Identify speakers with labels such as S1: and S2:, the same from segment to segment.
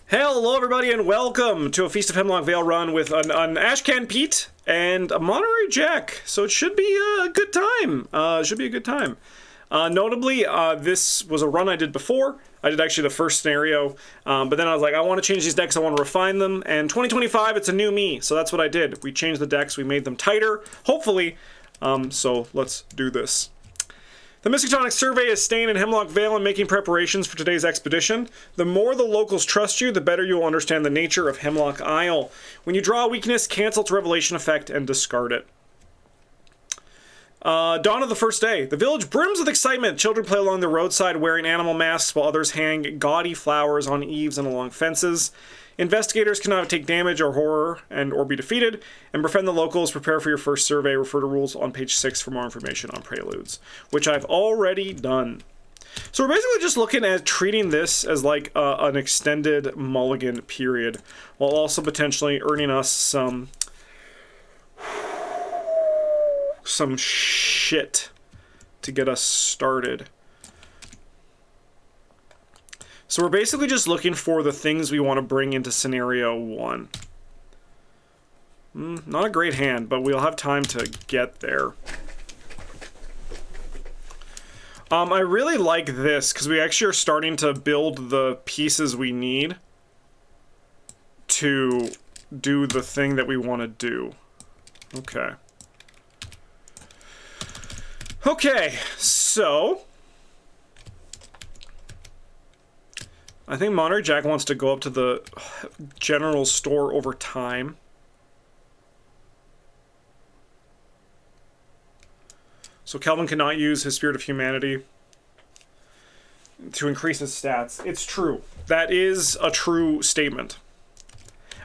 S1: Hello everybody and welcome to a Feast of Hemlock Vale run with an Ashcan Pete and a Monterey Jack. So it should be a good time. Notably, this was a run I did before. I did actually the first scenario, but then I was like, I want to change these decks, I want to refine them, and 2025, it's a new me, so that's what I did. We changed the decks, we made them tighter, hopefully, so let's do this. The Miskatonic Survey is staying in Hemlock Vale and making preparations for today's expedition. The more the locals trust you, the better you will understand the nature of Hemlock Isle. When you draw a weakness, cancel its revelation effect and discard it. Dawn of the first day. The village brims with excitement. Children play along the roadside wearing animal masks while others hang gaudy flowers on eaves and along fences. Investigators cannot take damage or horror or be defeated, and befriend the locals. Prepare for your first survey. Refer to rules on page 6 for more information on preludes, which I've already done. So we're basically just looking at treating this as like an extended mulligan period, while also potentially earning us some shit to get us started. So we're basically just looking for the things we want to bring into scenario 1. Not a great hand, but we'll have time to get there. I really like this because we actually are starting to build the pieces we need to do the thing that we want to do. Okay, so I think Monterey Jack wants to go up to the general store over time. So Kelvin cannot use his Spirit of Humanity to increase his stats. It's true. That is a true statement.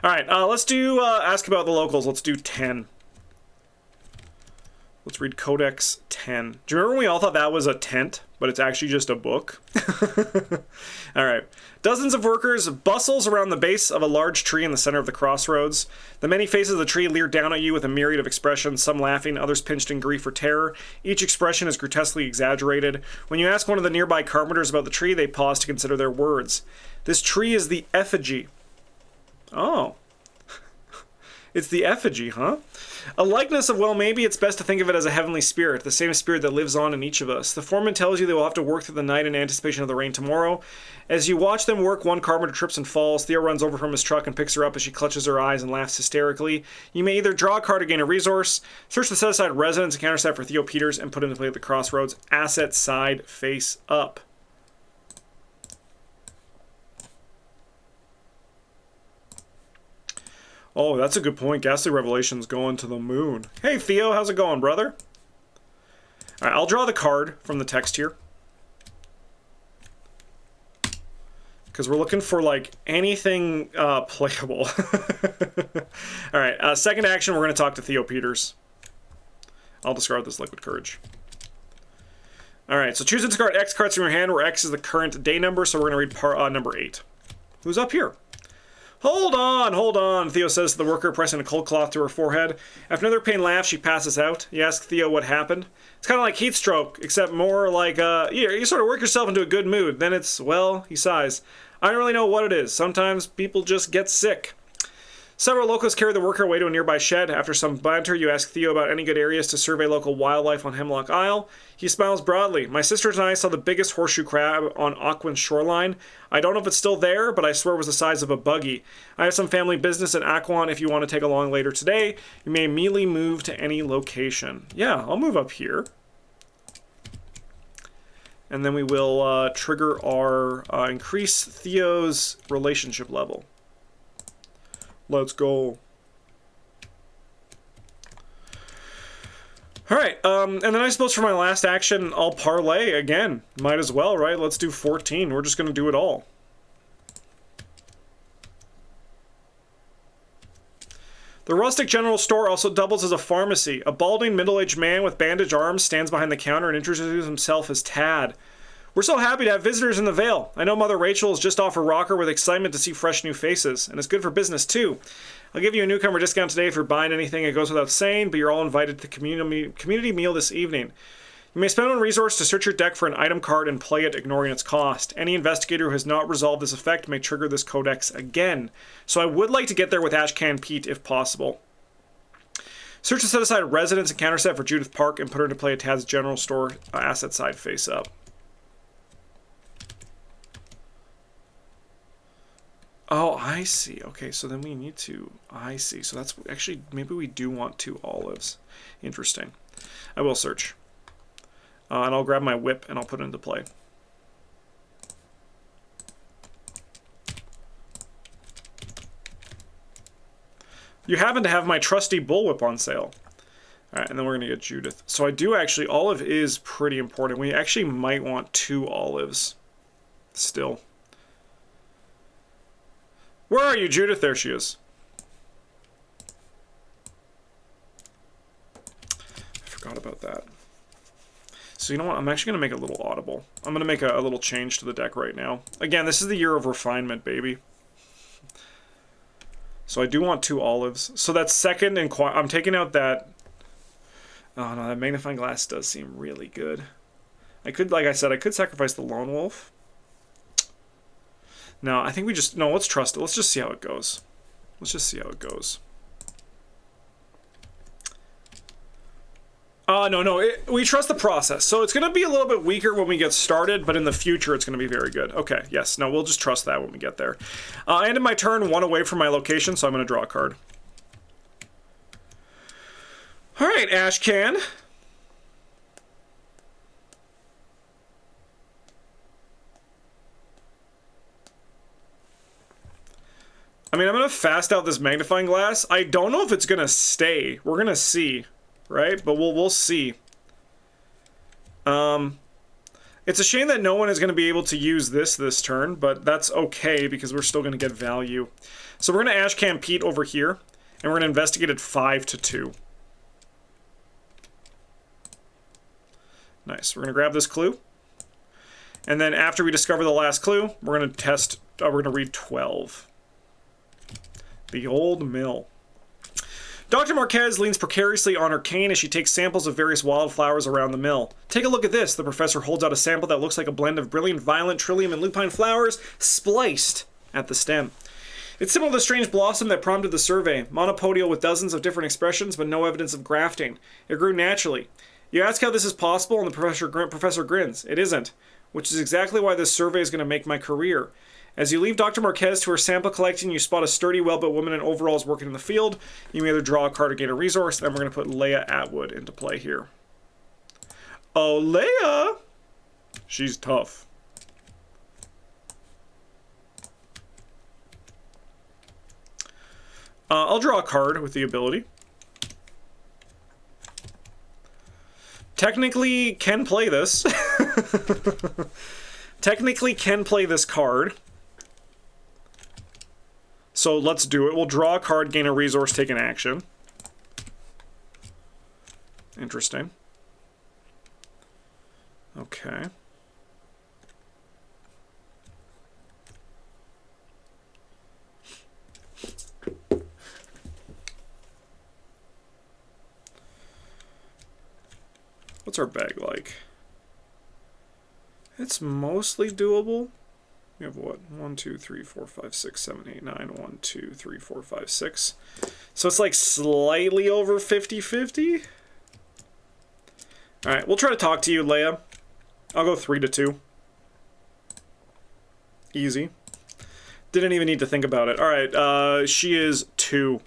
S1: Alright, let's do ask about the locals. Let's do 10. Let's read Codex 10. Do you remember when we all thought that was a tent, but it's actually just a book? Alright. Dozens of workers bustles around the base of a large tree in the center of the crossroads. The many faces of the tree leer down at you with a myriad of expressions, some laughing, others pinched in grief or terror. Each expression is grotesquely exaggerated. When you ask one of the nearby carpenters about the tree, they pause to consider their words. This tree is the effigy. Oh. It's the effigy, huh? A likeness of, well, maybe it's best to think of it as a heavenly spirit, the same spirit that lives on in each of us. The foreman tells you they will have to work through the night in anticipation of the rain tomorrow. As you watch them work, one carpenter trips and falls. Theo runs over from his truck and picks her up as she clutches her eyes and laughs hysterically. You may either draw a card to gain a resource, search the set-aside residence and counterset for Theo Peters, and put him to play at the crossroads. Asset side face up. Oh, that's a good point. Ghastly Revelation's going to the moon. Hey, Theo, how's it going, brother? Alright, I'll draw the card from the text here. Because we're looking for, like, anything playable. Alright, second action, we're going to talk to Theo Peters. I'll discard this Liquid Courage. Alright, so choose to discard X cards from your hand, where X is the current day number, so we're going to read number 8. Who's up here? Hold on, Theo says to the worker, pressing a cold cloth to her forehead. After another pain laugh, she passes out. You ask Theo what happened. It's kind of like heat stroke, except more like, you sort of work yourself into a good mood. Then it's, well, he sighs. I don't really know what it is. Sometimes people just get sick. Several locals carry the worker away to a nearby shed. After some banter, you ask Theo about any good areas to survey local wildlife on Hemlock Isle. He smiles broadly. My sisters and I saw the biggest horseshoe crab on Aquin's shoreline. I don't know if it's still there, but I swear it was the size of a buggy. I have some family business in Aquan if you want to take along later today. You may immediately move to any location. Yeah, I'll move up here. And then we will trigger our increase Theo's relationship level. Let's go. Alright, and then I suppose for my last action, I'll parlay again. Might as well, right? Let's do 14. We're just going to do it all. The rustic general store also doubles as a pharmacy. A balding, middle-aged man with bandaged arms stands behind the counter and introduces himself as Tad. We're so happy to have visitors in the Vale. I know Mother Rachel is just off her rocker with excitement to see fresh new faces, and it's good for business too. I'll give you a newcomer discount today if you're buying anything. It goes without saying, but you're all invited to the community meal this evening. You may spend one resource to search your deck for an item card and play it, ignoring its cost. Any investigator who has not resolved this effect may trigger this codex again. So I would like to get there with Ashcan Pete if possible. Search and set aside Residence and counter set for Judith Park and put her to play a Tad's General Store asset side face up. Oh, I see. Okay, so then we need to... I see. So that's... Actually, maybe we do want 2 olives. Interesting. I will search. And I'll grab my whip and I'll put it into play. You happen to have my trusty bullwhip on sale. Alright, and then we're going to get Judith. So I do actually... Olive is pretty important. We actually might want 2 olives. Still. Where are you, Judith? There she is. I forgot about that. So you know what? I'm actually going to make a little audible. I'm going to make a little change to the deck right now. Again, this is the year of refinement, baby. So I do want 2 olives. So that's second and I'm taking out that... Oh no, that magnifying glass does seem really good. I could, like I said, I could sacrifice the lone wolf. No, I think we just... No, let's trust it. Let's just see how it goes. Let's just see how it goes. No, we trust the process. So it's going to be a little bit weaker when we get started, but in the future it's going to be very good. Okay, yes. No, we'll just trust that when we get there. I ended my turn 1 away from my location, so I'm going to draw a card. All right, Ashcan. I mean, I'm going to fast out this magnifying glass. I don't know if it's going to stay. We're going to see, right? But we'll see. It's a shame that no one is going to be able to use this turn, but that's okay because we're still going to get value. So we're going to Ashcan Pete over here, and we're going to investigate it 5-2. Nice. We're going to grab this clue. And then after we discover the last clue, we're going to test, we're going to read 12. The old mill. Dr. Marquez leans precariously on her cane as she takes samples of various wildflowers around the mill. Take a look at this. The professor holds out a sample that looks like a blend of brilliant violet, trillium, and lupine flowers spliced at the stem. It's similar to the strange blossom that prompted the survey, monopodial with dozens of different expressions but no evidence of grafting. It grew naturally. You ask how this is possible and the professor grins. It isn't, which is exactly why this survey is going to make my career. As you leave Dr. Marquez to her sample collecting, you spot a sturdy, well-built woman in overalls working in the field. You may either draw a card or gain a resource, and we're going to put Leia Atwood into play here. Oh, Leia! She's tough. I'll draw a card with the ability. Technically, can play this. Technically, can play this card. So let's do it. We'll draw a card, gain a resource, take an action. Interesting. Okay. What's our bag like? It's mostly doable. We have what? 1, 2, 3, 4, 5, 6, 7, 8, 9. 1, 2, 3, 4, 5, 6. So it's like slightly over 50-50. Alright, we'll try to talk to you, Leia. I'll go 3-2. Easy. Didn't even need to think about it. Alright, she is 2.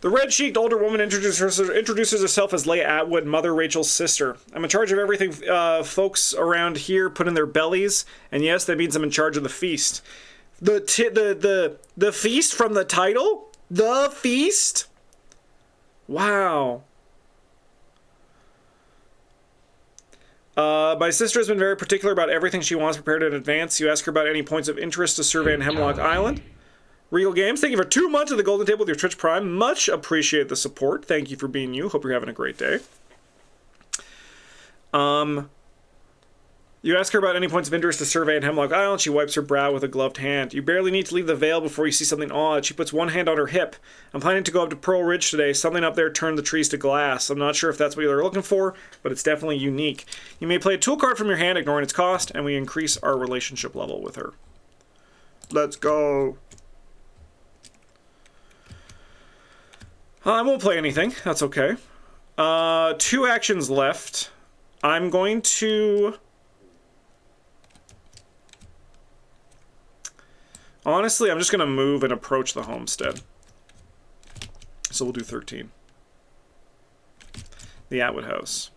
S1: The red-cheeked older woman introduces herself as Leia Atwood, Mother Rachel's sister. I'm in charge of everything folks around here put in their bellies, and yes, that means I'm in charge of the feast. The feast from the title? The feast? Wow. My sister has been very particular about everything she wants prepared in advance. You ask her about any points of interest to survey in Hemlock Island. Regal Games, thank you for 2 months at the Golden Table with your Twitch Prime. Much appreciate the support. Thank you for being you. Hope you're having a great day. You You ask her about any points of interest to survey at Hemlock Vale, and she wipes her brow with a gloved hand. You barely need to leave the Vale before you see something odd. She puts one hand on her hip. I'm planning to go up to Pearl Ridge today. Something up there turned the trees to glass. I'm not sure if that's what you're looking for, but it's definitely unique. You may play a tool card from your hand, ignoring its cost, and we increase our relationship level with her. Let's go. I won't play anything. That's okay. 2 actions left. I'm going to... Honestly, I'm just going to move and approach the homestead. So we'll do 13. The Atwood house.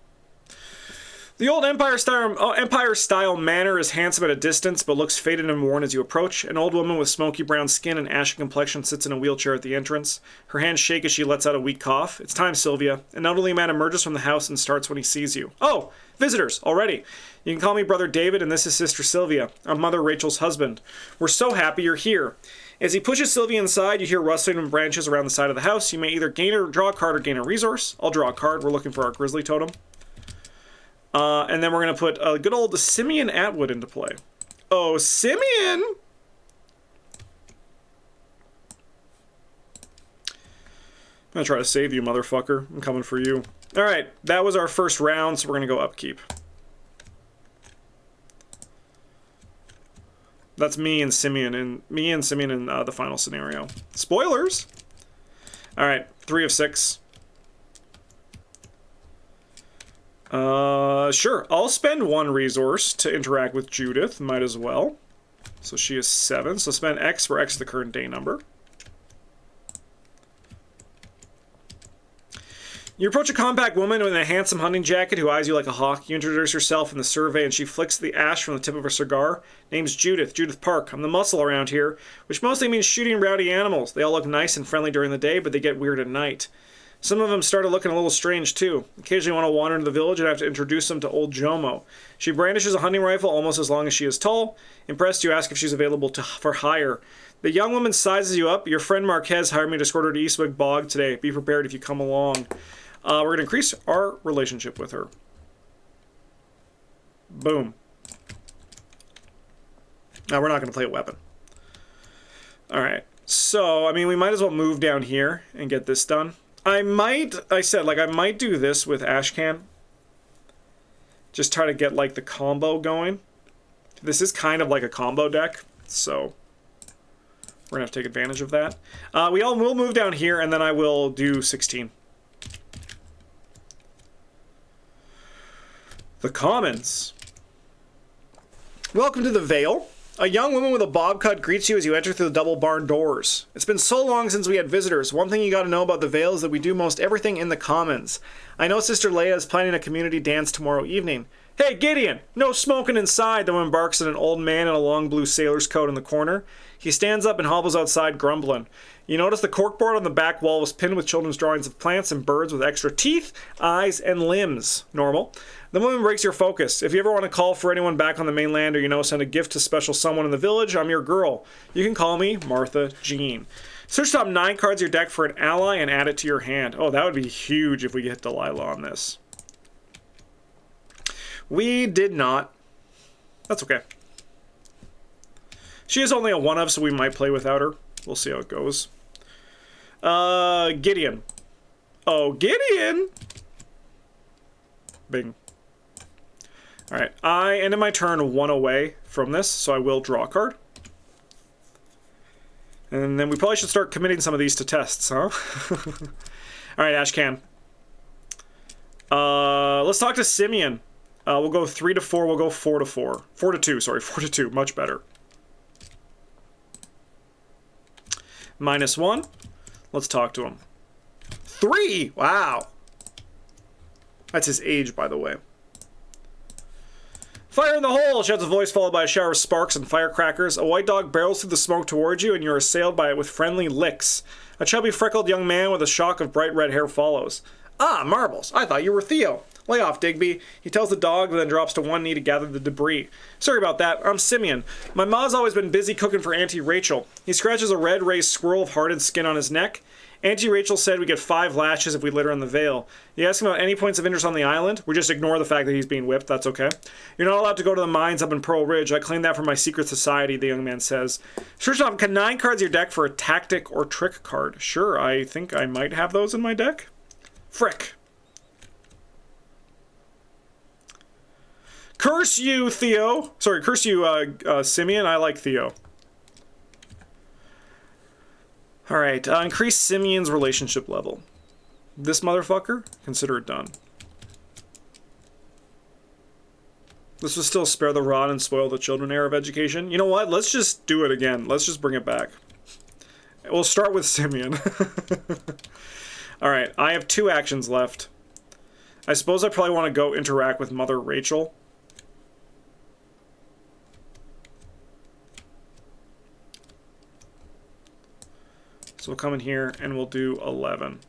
S1: The old Empire-style manor is handsome at a distance, but looks faded and worn as you approach. An old woman with smoky brown skin and ashy complexion sits in a wheelchair at the entrance. Her hands shake as she lets out a weak cough. It's time, Sylvia. An elderly man emerges from the house and starts when he sees you. Oh, visitors, already. You can call me Brother David, and this is Sister Sylvia. I'm Mother Rachel's husband. We're so happy you're here. As he pushes Sylvia inside, you hear rustling in branches around the side of the house. You may either draw a card or gain a resource. I'll draw a card. We're looking for our Grisly Totem. And then we're going to put a good old Simeon Atwood into play. Oh, Simeon! I'm going to try to save you, motherfucker. I'm coming for you. Alright, that was our first round, so we're going to go upkeep. That's me and Simeon in the final scenario. Spoilers! Alright, 3 of 6. Sure. I'll spend 1 resource to interact with Judith. Might as well. So she is 7. So spend X, where X is the current day number. You approach a compact woman in a handsome hunting jacket who eyes you like a hawk. You introduce yourself in the survey, and she flicks the ash from the tip of her cigar. Name's Judith Park. I'm the muscle around here, which mostly means shooting rowdy animals. They all look nice and friendly during the day, but they get weird at night. Some of them started looking a little strange, too. Occasionally want to wander into the village and I have to introduce them to old Jomo. She brandishes a hunting rifle almost as long as she is tall. Impressed, you ask if she's available for hire. The young woman sizes you up. Your friend Marquez hired me to escort her to Eastwick Bog today. Be prepared if you come along. We're going to increase our relationship with her. Boom. Now, we're not going to play a weapon. Alright. So, I mean, we might as well move down here and get this done. I might do this with Ashcan. Just try to get, like, the combo going. This is kind of like a combo deck, so we're going to have to take advantage of that. We'll move down here, and then I will do 16. The Commons. Welcome to the Vale. A young woman with a bob cut greets you as you enter through the double barn doors. It's been so long since we had visitors. One thing you gotta know about the Vale is that we do most everything in the Commons. I know Sister Leia is planning a community dance tomorrow evening. Hey, Gideon! No smoking inside, the woman barks at an old man in a long blue sailor's coat in the corner. He stands up and hobbles outside, grumbling. You notice the corkboard on the back wall was pinned with children's drawings of plants and birds with extra teeth, eyes, and limbs. Normal. The woman breaks your focus. If you ever want to call for anyone back on the mainland or, send a gift to special someone in the village, I'm your girl. You can call me Martha Jean. Search top 9 cards of your deck for an ally and add it to your hand. Oh, that would be huge if we get Delilah on this. We did not. That's okay. She is only a 1-of, so we might play without her. We'll see how it goes. Gideon. Oh, Gideon! Bing. Alright, I ended my turn 1 away from this, so I will draw a card. And then we probably should start committing some of these to tests, huh? Alright, Ashcan. Let's talk to Simeon. We'll go 3 to 4, we'll go 4 to 4. 4 to 2, sorry, 4 to 2, much better. -1. Let's talk to him. 3! Wow! That's his age, by the way. Fire in the hole! Shouts a voice, followed by a shower of sparks and firecrackers. A white dog barrels through the smoke towards you, and you're assailed by it with friendly licks. A chubby, freckled young man with a shock of bright red hair follows. Ah, marbles! I thought you were Theo. Lay off, Digby. He tells the dog, then drops to one knee to gather the debris. Sorry about that. I'm Simeon. My ma's always been busy cooking for Auntie Rachel. He scratches a red raised swirl of hardened skin on his neck. Auntie Rachel said we get 5 lashes if we litter in the Vale. You ask him about any points of interest on the island? We just ignore the fact that he's being whipped. That's okay. You're not allowed to go to the mines up in Pearl Ridge. I claim that from my secret society, the young man says. Search off, can 9 cards in your deck for a tactic or trick card? Sure, I think I might have those in my deck. Frick. Curse you, Theo. Sorry, curse you, Simeon. I like Theo. Alright, increase Simeon's relationship level. This motherfucker? Consider it done. This was still spare the rod and spoil the children era of education. You know what? Let's just do it again. Let's just bring it back. We'll start with Simeon. Alright, I have 2 actions left. I suppose I probably want to go interact with Mother Rachel. So we'll come in here and we'll do 11.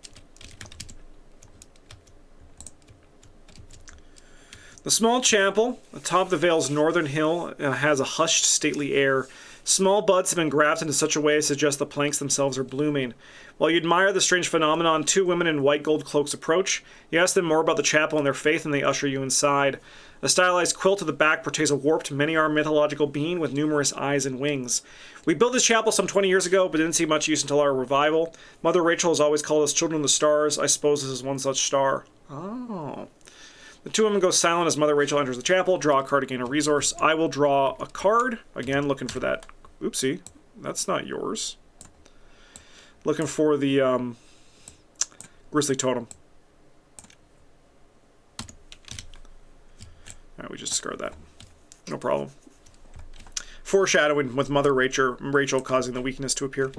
S1: The small chapel atop the Vale's northern hill has a hushed, stately air. Small buds have been grafted into such a way as to suggest the planks themselves are blooming. While you admire the strange phenomenon, 2 women in white gold cloaks approach. You ask them more about the chapel and their faith, and they usher you inside. A stylized quilt at the back portrays a warped, many-armed mythological being with numerous eyes and wings. We built this chapel some 20 years ago, but didn't see much use until our revival. Mother Rachel has always called us children of the stars. I suppose this is one such star. Oh. The 2 women go silent as Mother Rachel enters the chapel. Draw a card to gain a resource. I will draw a card. Again, looking for that. Oopsie. That's not yours. Looking for the Grisly Totem. Alright, we just discard that. No problem. Foreshadowing with Mother Rachel causing the weakness to appear.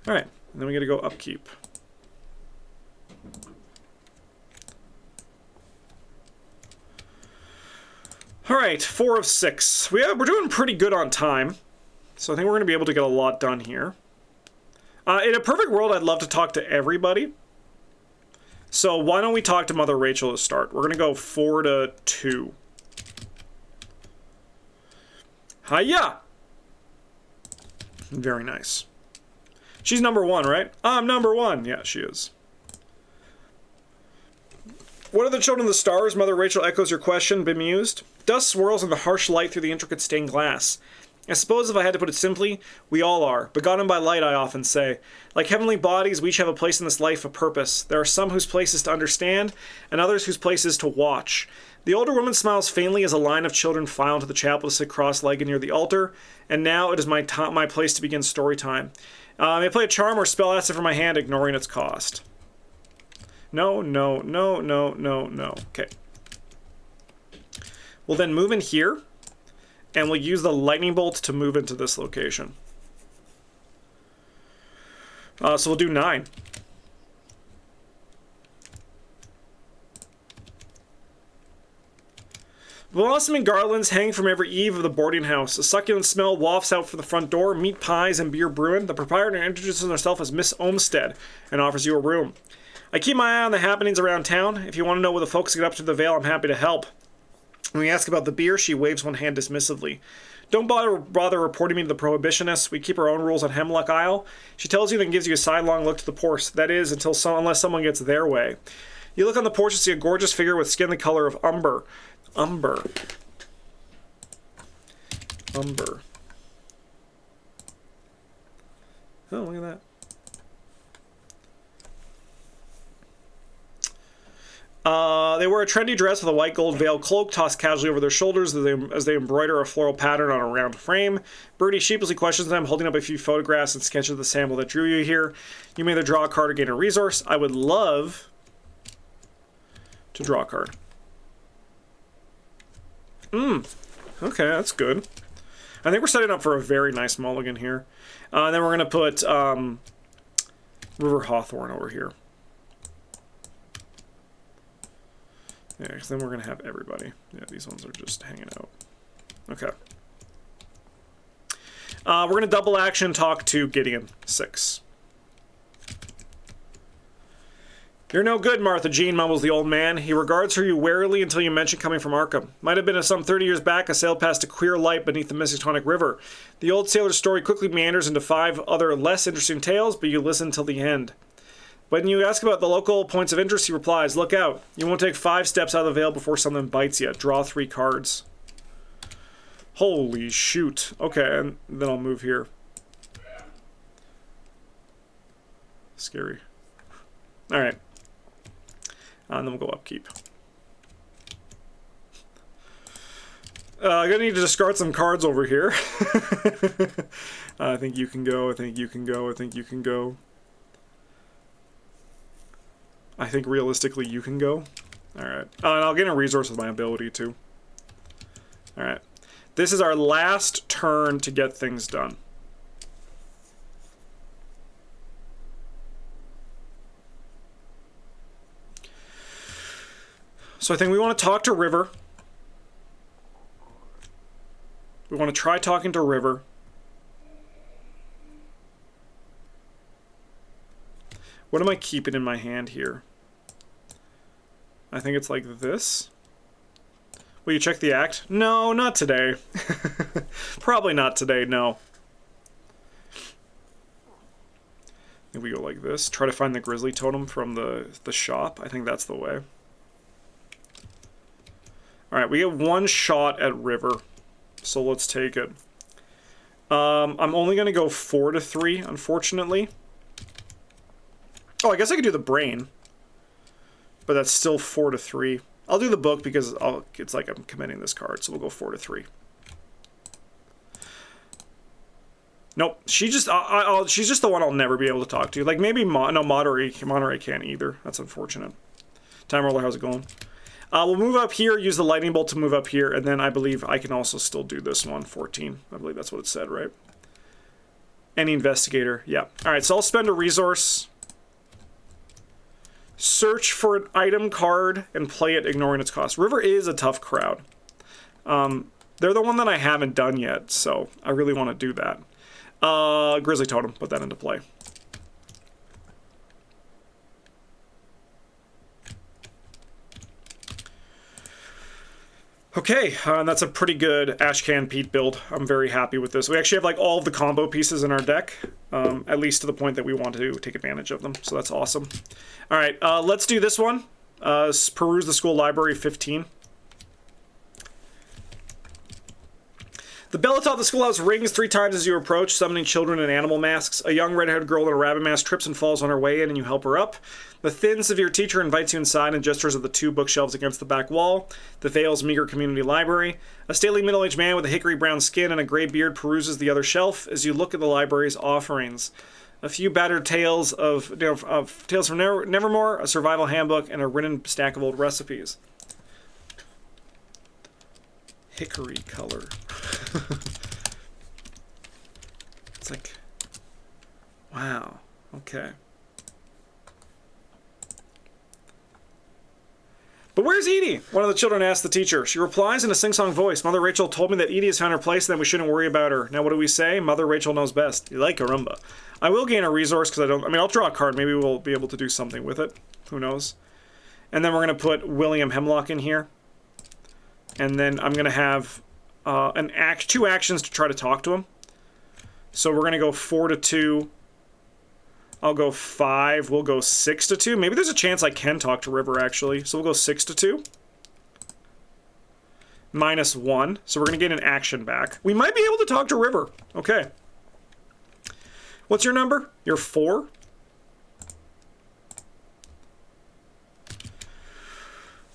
S1: Alright, and then we gotta go upkeep. Alright, 4 of 6. We're doing pretty good on time. So I think we're going to be able to get a lot done here. In a perfect world, I'd love to talk to everybody. So why don't we talk to Mother Rachel to start? We're going to go 4 to 2. Hiya! Very nice. She's number 1, right? I'm number 1. Yeah, she is. What are the children of the stars? Mother Rachel echoes your question, bemused. Dust swirls in the harsh light through the intricate stained glass. I suppose if I had to put it simply, we all are. Begotten by light, I often say. Like heavenly bodies, we each have a place in this life, a purpose. There are some whose place is to understand, and others whose place is to watch. The older woman smiles faintly as a line of children file into the chapel to sit cross-legged near the altar, and now it is my place to begin story time. I may play a charm or spell acid from my hand, ignoring its cost. No, no, no, no, no, no. Okay. We'll then move in here, and we'll use the lightning bolt to move into this location. So we'll do 9. Blossoming garlands hang from every eve of the boarding house. A succulent smell wafts out from the front door, meat pies and beer brewing. The proprietor introduces herself as Miss Olmsted and offers you a room. I keep my eye on the happenings around town. If you want to know what the folks get up to the Vale, I'm happy to help. When we ask about the beer, she waves one hand dismissively. Don't bother reporting me to the prohibitionists. We keep our own rules on Hemlock Isle. She tells you, then gives you a sidelong look to the porch. That is, unless someone gets their way. You look on the porch and see a gorgeous figure with skin the color of umber. Umber. Umber. Oh, look at that. They wear a trendy dress with a white gold veil cloak tossed casually over their shoulders as they embroider a floral pattern on a round frame. Birdie sheepishly questions them, holding up a few photographs and sketches of the sample that drew you here. You may either draw a card or gain a resource. I would love to draw a card. Okay, that's good. I think we're setting up for a very nice mulligan here. And then we're going to put River Hawthorne over here. Yeah, because then we're going to have everybody. Yeah, these ones are just hanging out. Okay. We're going to double action talk to Gideon. 6. You're no good, Martha Jean, mumbles the old man. He regards you warily until you mention coming from Arkham. Might have been some 30 years back, I sailed past a queer light beneath the Miskatonic River. The old sailor's story quickly meanders into 5 other less interesting tales, but you listen till the end. When you ask about the local points of interest, he replies, look out. You won't take 5 steps out of the veil before something bites you. Draw 3 cards. Holy shoot. Okay, and then I'll move here. Scary. Alright. And then we'll go upkeep. I'm gonna need to discard some cards over here. I think you can go, I think you can go, I think you can go. I think realistically you can go. Alright. And I'll gain a resource with my ability too. Alright. This is our last turn to get things done. So I think we want to talk to River. We want to try talking to River. What am I keeping in my hand here? I think it's like this. Will you check the act? No, not today. Probably not today, no. I think we go like this. Try to find the Grisly Totem from the shop. I think that's the way. Alright, we get 1 shot at River. So let's take it. I'm only going to go 4 to 3, unfortunately. Oh, I guess I could do the brain. But that's still 4 to 3. I'll do the book because it's like I'm committing this card, so we'll go 4 to 3. Nope, she's just the one I'll never be able to talk to. Like maybe Monterey can't either. That's unfortunate. Time Roller, how's it going? We'll move up here, use the lightning bolt to move up here, and then I believe I can also still do this one, 14. I believe that's what it said, right? Any investigator, yeah. All right, so I'll spend a resource. Search for an item card and play it, ignoring its cost. River is a tough crowd. They're the one that I haven't done yet, so I really want to do that. Grisly Totem, put that into play. Okay, and that's a pretty good Ashcan Pete build. I'm very happy with this. We actually have like all of the combo pieces in our deck, at least to the point that we want to take advantage of them. So that's awesome. All right, let's do this one. Peruse the school library 15. The bell atop the schoolhouse rings 3 times as you approach, summoning children in animal masks. A young red-haired girl in a rabbit mask trips and falls on her way in, and you help her up. The thin, severe teacher invites you inside and gestures at the 2 bookshelves against the back wall. The Vale's meager community library. A stately middle-aged man with a hickory-brown skin and a gray beard peruses the other shelf as you look at the library's offerings. A few battered tales of Tales from Nevermore, a survival handbook, and a written stack of old recipes. Hickory color. It's like, wow, okay. But where's Edie? One of the children asks the teacher. She replies in a sing-song voice. Mother Rachel told me that Edie has found her place and that we shouldn't worry about her. Now what do we say? Mother Rachel knows best. You like Karumba. I will gain a resource because I'll draw a card. Maybe we'll be able to do something with it. Who knows? And then we're going to put William Hemlock in here. And then I'm going to have 2 actions to try to talk to him. So we're going to go 4 to 2. I'll go 5. We'll go 6 to 2. Maybe there's a chance I can talk to River, actually. So we'll go 6 to 2. -1. So we're going to get an action back. We might be able to talk to River. Okay. What's your number? You're 4?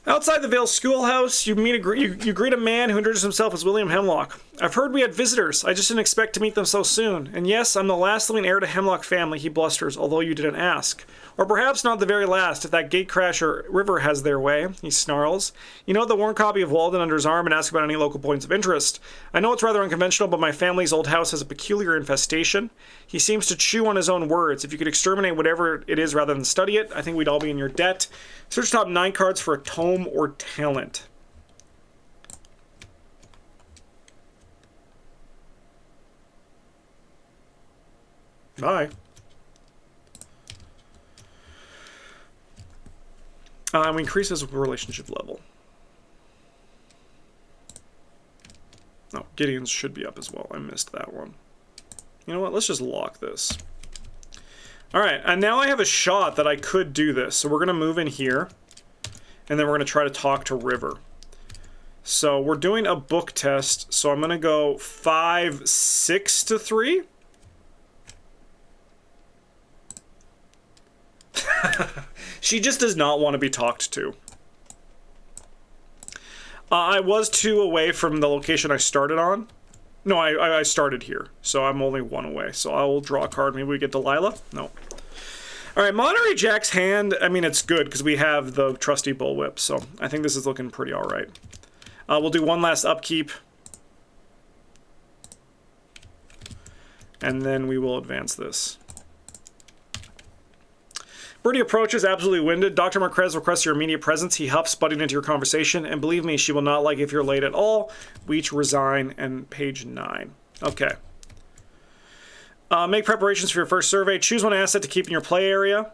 S1: Outside the Vale Schoolhouse, you greet a man who introduces himself as William Hemlock. I've heard we had visitors. I just didn't expect to meet them so soon. And yes, I'm the last living heir to Hemlock family, he blusters, although you didn't ask. Or perhaps not the very last, if that gatecrasher River has their way, he snarls. You know the worn copy of Walden under his arm and ask about any local points of interest. I know it's rather unconventional, but my family's old house has a peculiar infestation. He seems to chew on his own words. If you could exterminate whatever it is rather than study it, I think we'd all be in your debt. Search top 9 cards for a tome or talent. Bye. And we increase his relationship level. Oh, Gideon's should be up as well. I missed that one. You know what? Let's just lock this. All right, and now I have a shot that I could do this. So we're going to move in here, and then we're going to try to talk to River. So we're doing a book test, so I'm going to go 5, 6 to 3. She just does not want to be talked to. I was 2 away from the location I started on. No, I started here, so I'm only 1 away. So I will draw a card. Maybe we get Delilah? No. All right, Monterey Jack's hand, I mean, it's good because we have the trusty bullwhip, so I think this is looking pretty all right. We'll do one last upkeep. And then we will advance this. Birdie approaches, absolutely winded. Dr. Marquez requests your immediate presence. He huffs, butting into your conversation. And believe me, she will not like if you're late at all. We each resign, and page 9. Okay. Make preparations for your first survey. Choose one asset to keep in your play area.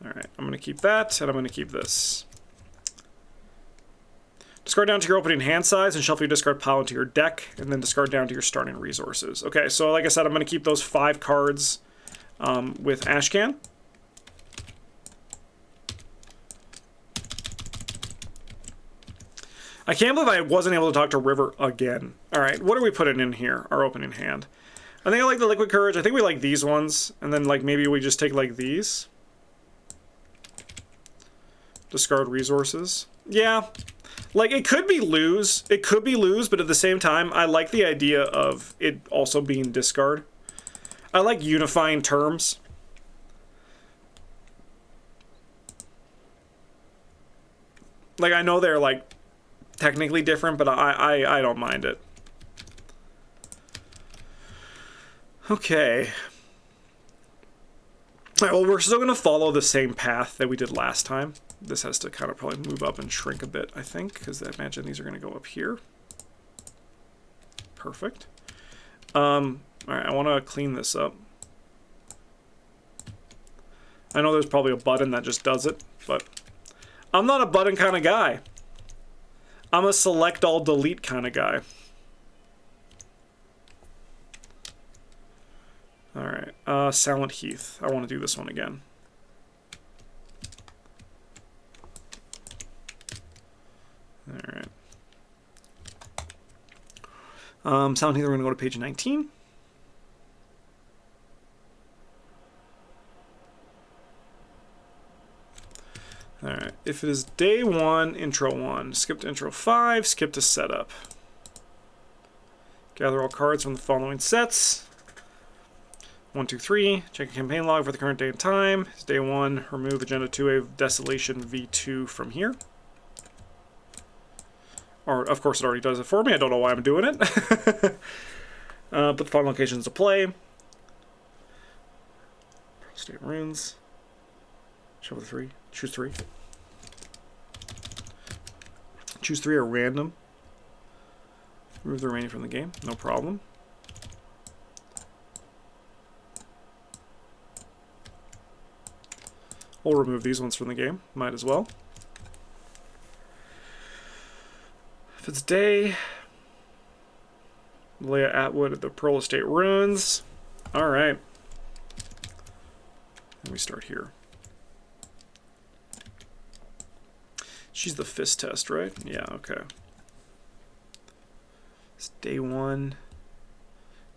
S1: All right, I'm going to keep that, and I'm going to keep this. Discard down to your opening hand size and shuffle your discard pile into your deck, and then discard down to your starting resources. Okay, so like I said, I'm going to keep those 5 cards with Ashcan. I can't believe I wasn't able to talk to River again. All right, what are we putting in here? Our opening hand. I think I like the Liquid Courage. I think we like these ones. And then like maybe we just take like these. Discard resources. Yeah. Like it could be lose. It could be lose, but at the same time, I like the idea of it also being discard. I like unifying terms. Like I know they're like technically different, but I don't mind it. Okay. All right, well, we're still going to follow the same path that we did last time. This has to kind of probably move up and shrink a bit, I think, because I imagine these are going to go up here. Perfect. All right, I want to clean this up. I know there's probably a button that just does it, but I'm not a button kind of guy. I'm a select all delete kind of guy. All right, Silent Heath. I want to do this one again. All right. Silent Heath, we're going to go to page 19. All right, if it is day 1, intro 1, skip to intro 5, skip to setup. Gather all cards from the following sets. 1, 2, 3, check a campaign log for the current day and time. It's day 1, remove Agenda 2A of Desolation V2 from here. Or, of course, it already does it for me. I don't know why I'm doing it. Put the following locations to play. State runes. Shuffle 3. Choose 3. Choose 3 are random. Remove the remaining from the game. No problem. We'll remove these ones from the game. Might as well. If it's day, Leia Atwood at the Pearl Estate Ruins. All right. And we start here. She's the fist test, right? Yeah, okay. It's day 1.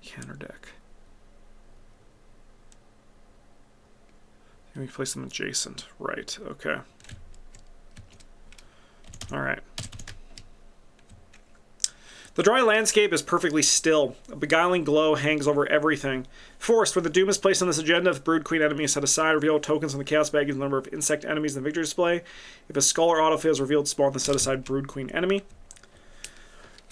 S1: Counter deck. Can we place them adjacent? Right, okay. All right. The dry landscape is perfectly still. A beguiling glow hangs over everything. Forced, where the doom is placed on this agenda, if Brood Queen enemy is set aside, reveal tokens on the Chaos bag, the number of insect enemies in the victory display. If a skull or autofill is revealed, spawn the set aside Brood Queen enemy.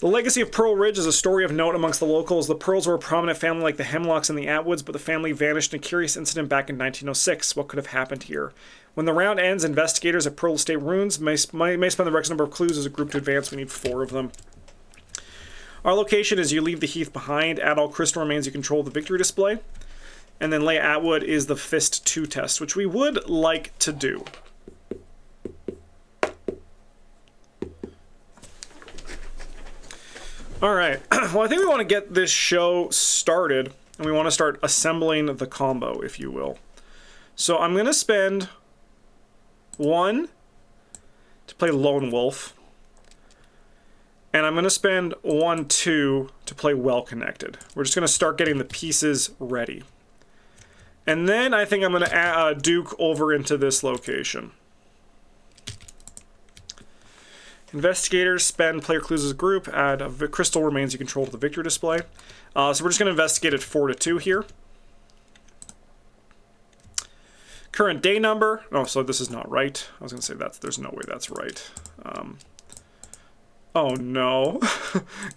S1: The legacy of Pearl Ridge is a story of note amongst the locals. The Pearls were a prominent family like the Hemlocks and the Atwoods, but the family vanished in a curious incident back in 1906. What could have happened here? When the round ends, investigators at Pearl Estate Ruins may spend the requisite number of clues as a group to advance. We need 4 of them. Our location is you leave the Heath behind, add all crystal remains you control the victory display. And then Leia Atwood is the Fist 2 test, which we would like to do. All right, well, I think we want to get this show started, and we want to start assembling the combo, if you will. So I'm going to spend 1 to play Lone Wolf, and I'm going to spend 1, 2 to play Well Connected. We're just going to start getting the pieces ready. And then I think I'm going to Duke over into this location. Investigators, spend player clues as a group, add a crystal remains you control to the victory display. So we're just going to investigate at 4 to 2 here. Current day number. Oh, so this is not right. I was going to say there's no way that's right. Oh no.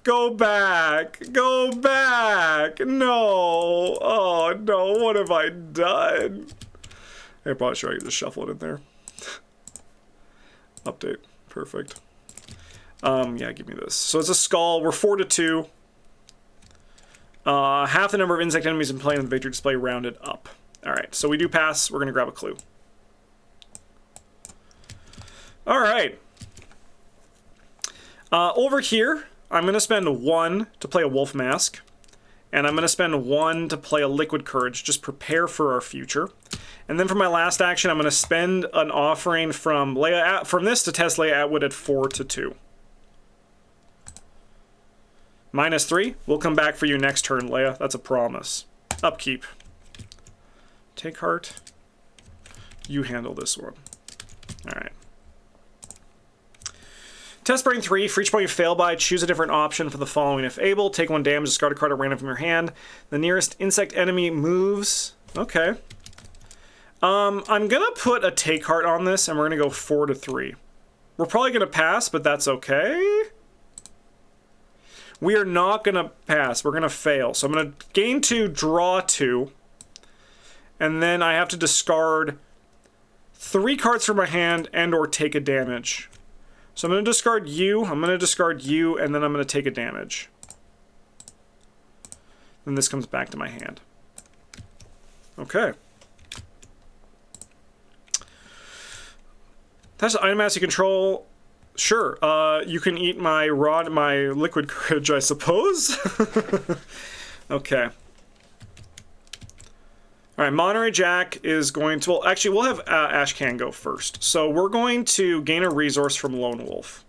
S1: Go back. Go back. No. Oh no. What have I done? I probably should just shuffle it in there. Update. Perfect. Yeah, give me this. So it's a skull. We're 4 to 2. Half the number of insect enemies in play in the victory display rounded up. Alright, so we do pass. We're going to grab a clue. Alright. Over here, I'm going to spend 1 to play a Wolf Mask. And I'm going to spend 1 to play a Liquid Courage. Just prepare for our future. And then for my last action, I'm going to spend an offering from this to test Leia Atwood at 4 to 2. -3. We'll come back for you next turn, Leia. That's a promise. Upkeep. Take heart. You handle this one. Alright. Test Brain 3. For each point you fail by, choose a different option for the following. If able, take 1 damage, discard a card at random from your hand. The nearest insect enemy moves. Okay. I'm gonna put a take heart on this, and we're gonna go 4 to 3. We're probably gonna pass, but that's okay. We are not gonna pass. We're gonna fail. So I'm gonna gain 2, draw 2, and then I have to discard 3 cards from my hand and/or take a damage. So I'm gonna discard you. I'm gonna discard you, and then I'm gonna take a damage. Then this comes back to my hand. Okay. That's an item as you control. Sure. You can eat my Liquid Courage, I suppose. Okay. All right, Monterey Jack is going to... Well, actually, we'll have Ashcan go first. So we're going to gain a resource from Lone Wolf.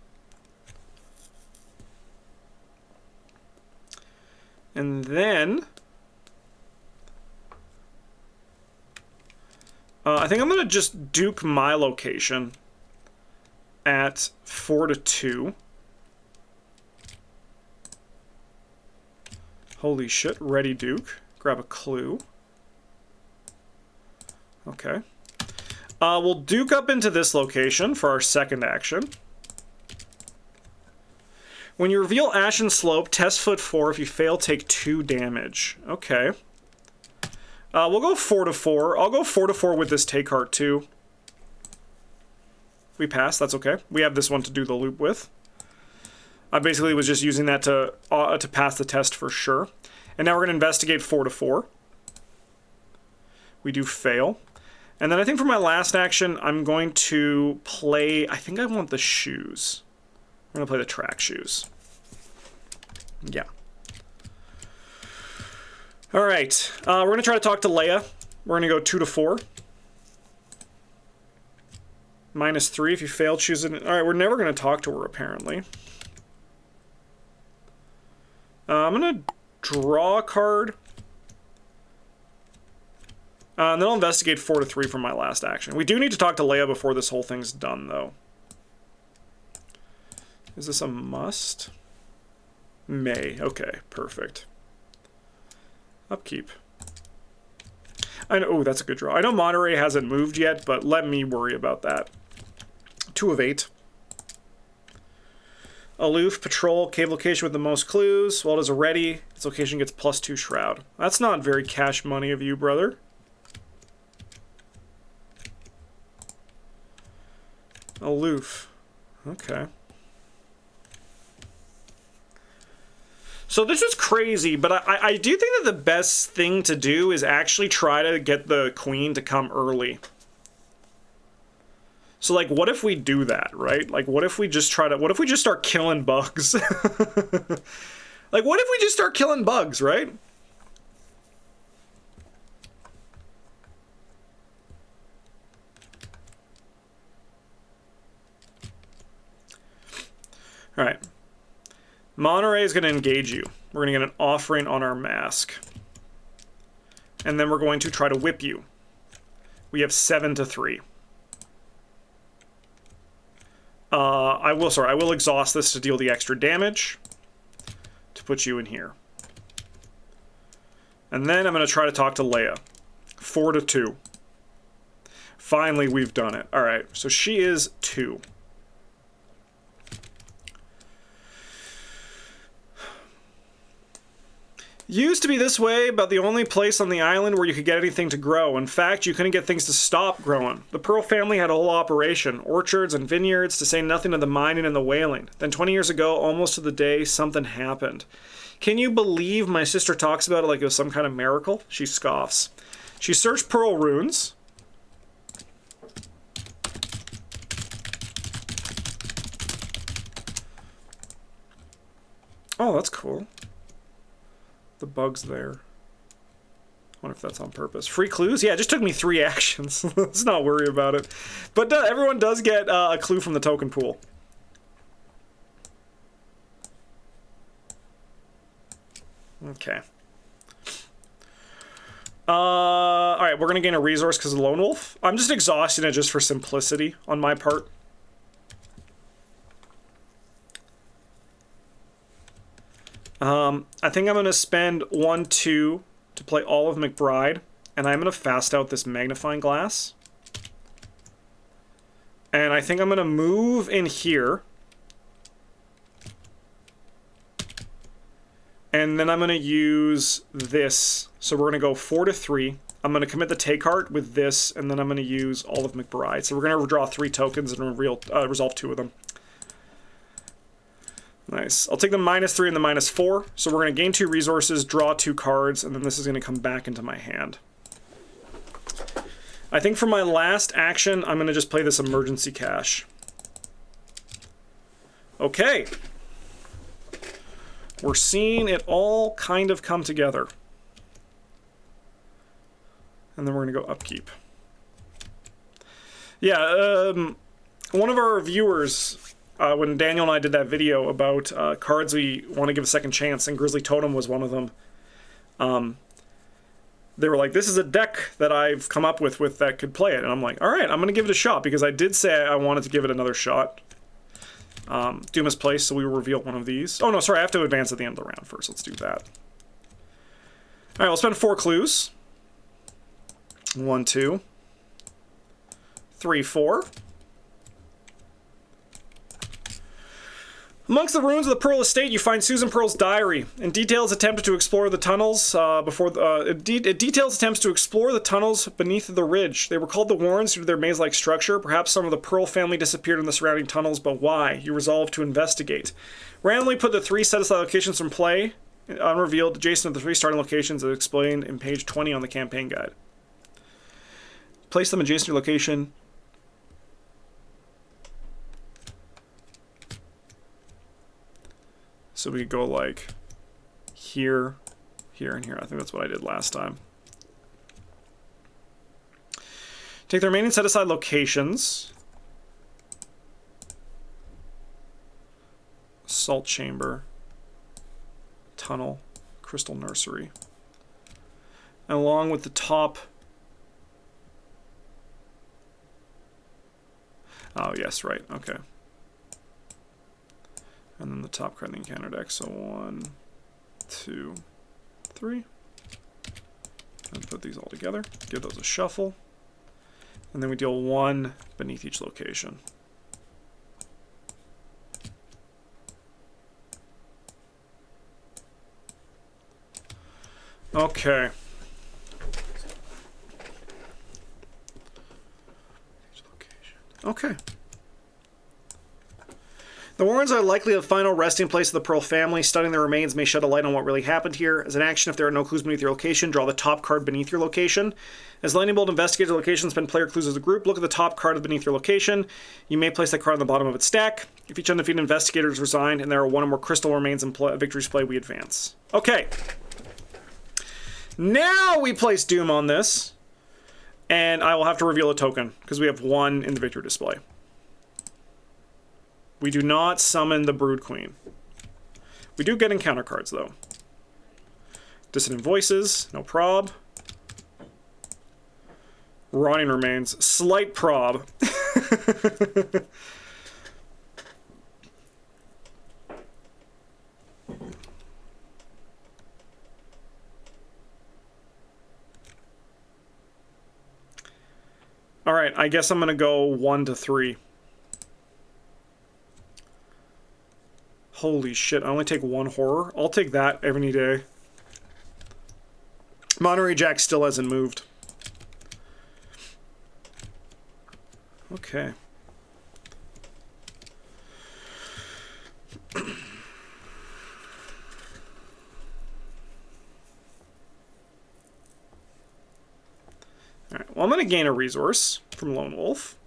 S1: And then... I think I'm going to just Duke my location at 4 to 2. Holy shit, ready Duke. Grab a clue. Okay. We'll Duke up into this location for our second action. When you reveal Ashen Slope, test foot 4. If you fail, take 2 damage. Okay. We'll go 4 to 4. I'll go 4 to 4 with this take heart too. We pass, that's okay. We have this one to do the loop with. I basically was just using that to pass the test for sure. And now we're going to investigate 4 to 4. We do fail. And then I think for my last action, I'm going to play... I think I want the shoes. I'm going to play the track shoes. Yeah. All right. We're going to try to talk to Leia. We're going to go 2 to 4. -3 if you fail, choose it. All right, we're never going to talk to her, apparently. I'm going to draw a card. And then I'll investigate 4 to 3 for my last action. We do need to talk to Leia before this whole thing's done, though. Is this a must? May. Okay, perfect. Upkeep. I know. Oh, that's a good draw. I know Monterey hasn't moved yet, but let me worry about that. 2 of 8. Aloof, patrol, cave location with the most clues. While it is ready, its location gets +2 shroud. That's not very cash money of you, brother. Aloof. Okay. So this is crazy, but I do think that the best thing to do is actually try to get the queen to come early. So, like, what if we do that, right? Like, what if we just start killing bugs? Like, what if we just start killing bugs, right? All right. Monterey is going to engage you. We're going to get an offering on our mask. And then we're going to try to whip you. We have 7-3. I will exhaust this to deal the extra damage to put you in here. And then I'm going to try to talk to Leia. 4-2. Finally, we've done it. All right, so she is 2. Used to be this way, but the only place on the island where you could get anything to grow. In fact, you couldn't get things to stop growing. The Pearl family had a whole operation, orchards and vineyards, to say nothing of the mining and the whaling. Then 20 years ago, almost to the day, something happened. Can you believe my sister talks about it like it was some kind of miracle? She scoffs. She searched Pearl runes. Oh, that's cool. The bug's there. I wonder if that's on purpose. Free clues? Yeah, it just took me 3 actions. Let's not worry about it. But everyone does get a clue from the token pool. Okay. Alright, we're going to gain a resource because of Lone Wolf. I'm just exhausting it just for simplicity on my part. I think I'm going to spend 1-2 to play all of McBride, and I'm going to fast out this magnifying glass. And I think I'm going to move in here. And then I'm going to use this. So we're going to go 4-3. I'm going to commit the take heart with this, and then I'm going to use all of McBride. So we're going to draw 3 tokens and resolve 2 of them. Nice. I'll take the -3 and the -4. So we're going to gain 2 resources, draw 2 cards, and then this is going to come back into my hand. I think for my last action, I'm going to just play this emergency cash. Okay. We're seeing it all kind of come together. And then we're going to go upkeep. Yeah, one of our viewers... when Daniel and I did that video about cards we want to give a second chance, and Grisly Totem was one of them, they were like, this is a deck that I've come up with that could play it. And I'm like, all right, I'm going to give it a shot, because I did say I wanted to give it another shot. Doom is placed, so we will reveal one of these. Oh, no, sorry, I have to advance at the end of the round first. Let's do that. All right, we'll spend 4 clues. 1, 2, 3, 4. Amongst the ruins of the Pearl Estate, you find Susan Pearl's diary. It details attempts to explore the tunnels beneath the ridge. They were called the Warrens due to their maze-like structure. Perhaps some of the Pearl family disappeared in the surrounding tunnels, but why? You resolve to investigate. Randomly put the 3 set-aside locations from play, unrevealed, adjacent to the 3 starting locations as explained in page 20 on the campaign guide. Place them adjacent to your location. So we could go like here, here, and here. I think that's what I did last time. Take the remaining set-aside locations. Salt Chamber, Tunnel, Crystal Nursery. And along with the top... Oh, yes, right, okay. And then the top card in the encounter deck. So 1, 2, 3. And put these all together. Give those a shuffle. And then we deal 1 beneath each location. Okay. Okay. The Warrens are likely the final resting place of the Pearl family. Studying their remains may shed a light on what really happened here. As an action, if there are no clues beneath your location, draw the top card beneath your location. As Lightning Bolt investigates the location, spend player clues as a group. Look at the top card beneath your location. You may place that card on the bottom of its stack. If each undefeated investigator is resigned and there are one or more crystal remains in victory's play, we advance. Okay. Now we place Doom on this. And I will have to reveal a token, because we have one in the victory display. We do not summon the Brood Queen. We do get encounter cards, though. Dissonant Voices, no prob. Rotting Remains, slight prob. All right, I guess I'm going to go 1 to 3. Holy shit, I only take one horror? I'll take that every day. Monterey Jack still hasn't moved. Okay. Alright, well, I'm going to gain a resource from Lone Wolf.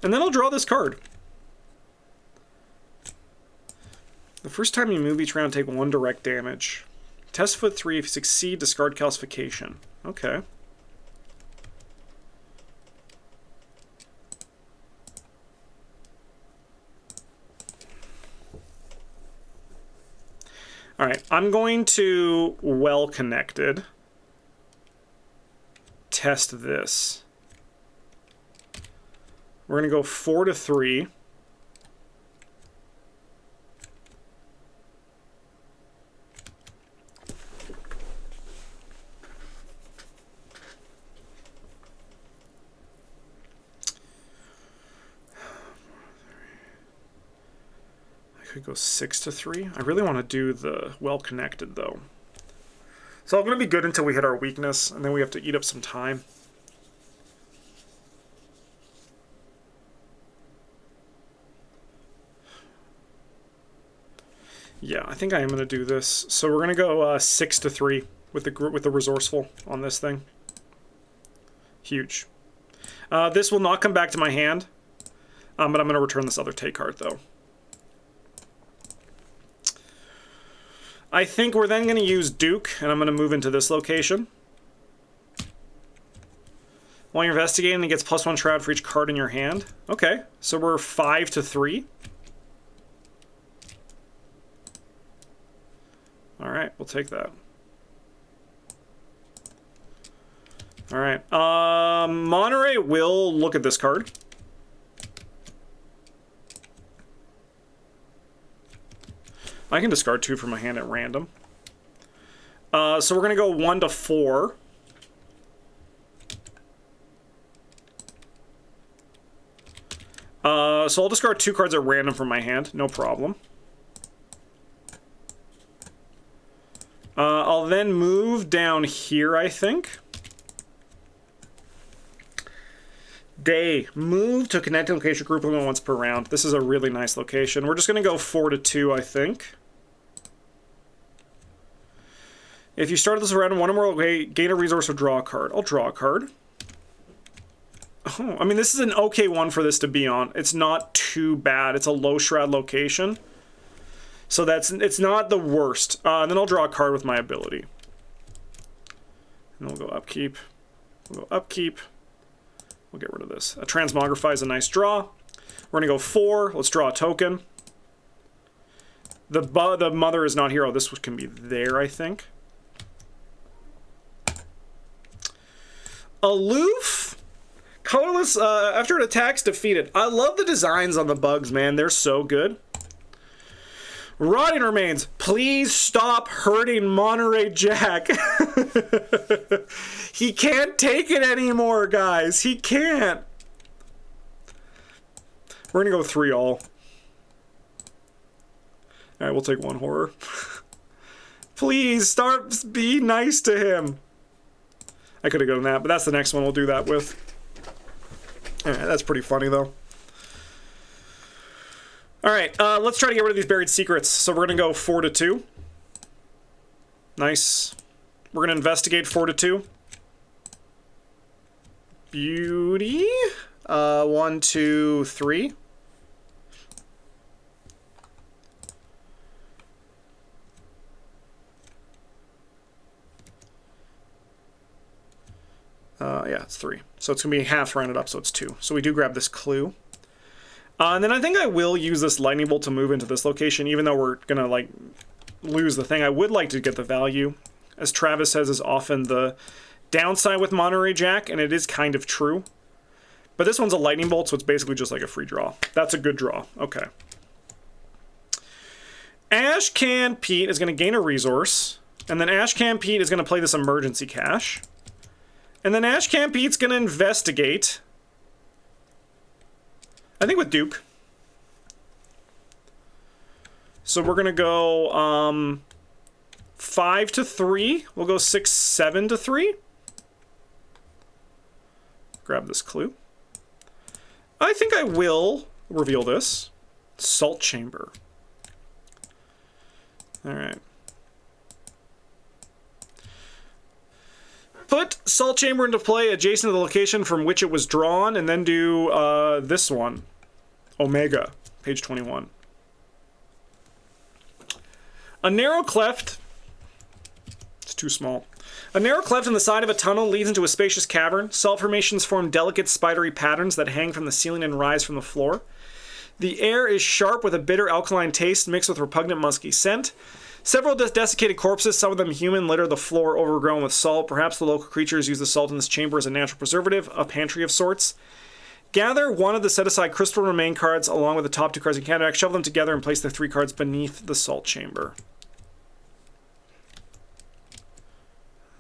S1: And then I'll draw this card. The first time you move each round, take 1 direct damage. Test foot 3, if you succeed, discard calcification. Okay. Alright, I'm going to Well Connected test this. We're going to go 4 to 3. Could go 6 to 3. I really want to do the Well Connected, though. So I'm going to be good until we hit our weakness, and then we have to eat up some time. Yeah, I think I am going to do this. So we're going to go 6 to 3 with the Resourceful on this thing. Huge. This will not come back to my hand, but I'm going to return this other take card, though. I think we're then going to use Duke, and I'm going to move into this location. While you're investigating, it gets +1 Shroud for each card in your hand. Okay, so we're 5 to 3. Alright, we'll take that. Alright, Monterey will look at this card. I can discard 2 from my hand at random. So we're going to go 1 to 4. So I'll discard 2 cards at random from my hand, no problem. I'll then move down here, I think. Day. Move to a connected location group only once per round. This is a really nice location. We're just going to go 4 to 2, I think. If you start this round, 1 or more, gain a resource or draw a card. I'll draw a card. Oh, I mean, this is an okay one for this to be on. It's not too bad. It's a low shroud location. So it's not the worst. And then I'll draw a card with my ability. And we'll go upkeep. We'll go upkeep. We'll get rid of this. A Transmogrify is a nice draw. We're going to go 4. Let's draw a token. The mother is not here. Oh, this can be there, I think. Aloof. Colorless, after an attack's defeated. I love the designs on the bugs, man. They're so good. Rotting Remains. Please stop hurting Monterey Jack. He can't take it anymore, guys. He can't. We're going to go 3 all. Alright, we'll take 1 horror. Please, be nice to him. I could have gone that, but that's the next one we'll do that with. Alright, that's pretty funny, though. All right, let's try to get rid of these buried secrets. So we're going to go 4 to 2. Nice. We're going to investigate 4 to 2. Beauty. 1, 2, 3. Yeah, it's 3. So it's going to be half rounded up, so it's 2. So we do grab this clue. And then I think I will use this lightning bolt to move into this location, even though we're going to, like, lose the thing. I would like to get the value. As Travis says, is often the downside with Monterey Jack, and it is kind of true. But this one's a lightning bolt, so it's basically just like a free draw. That's a good draw. Okay. Ashcan Pete is going to gain a resource, and then Ashcan Pete is going to play this emergency cache. And then Ashcan Pete's going to investigate. I think with Duke. So we're going to go 5 to 3. We'll go 6, 7 to 3. Grab this clue. I think I will reveal this. Salt Chamber. Alright. Put Salt Chamber into play adjacent to the location from which it was drawn, and then do this one. Omega, page 21. A narrow cleft. It's too small. A narrow cleft in the side of a tunnel leads into a spacious cavern. Salt formations form delicate spidery patterns that hang from the ceiling and rise from the floor. The air is sharp with a bitter alkaline taste mixed with repugnant musky scent. Several desiccated corpses, some of them human, litter the floor overgrown with salt. Perhaps the local creatures use the salt in this chamber as a natural preservative, a pantry of sorts. Gather one of the set-aside crystal remain cards along with the top 2 cards in your deck. Shove them together and place the 3 cards beneath the salt chamber.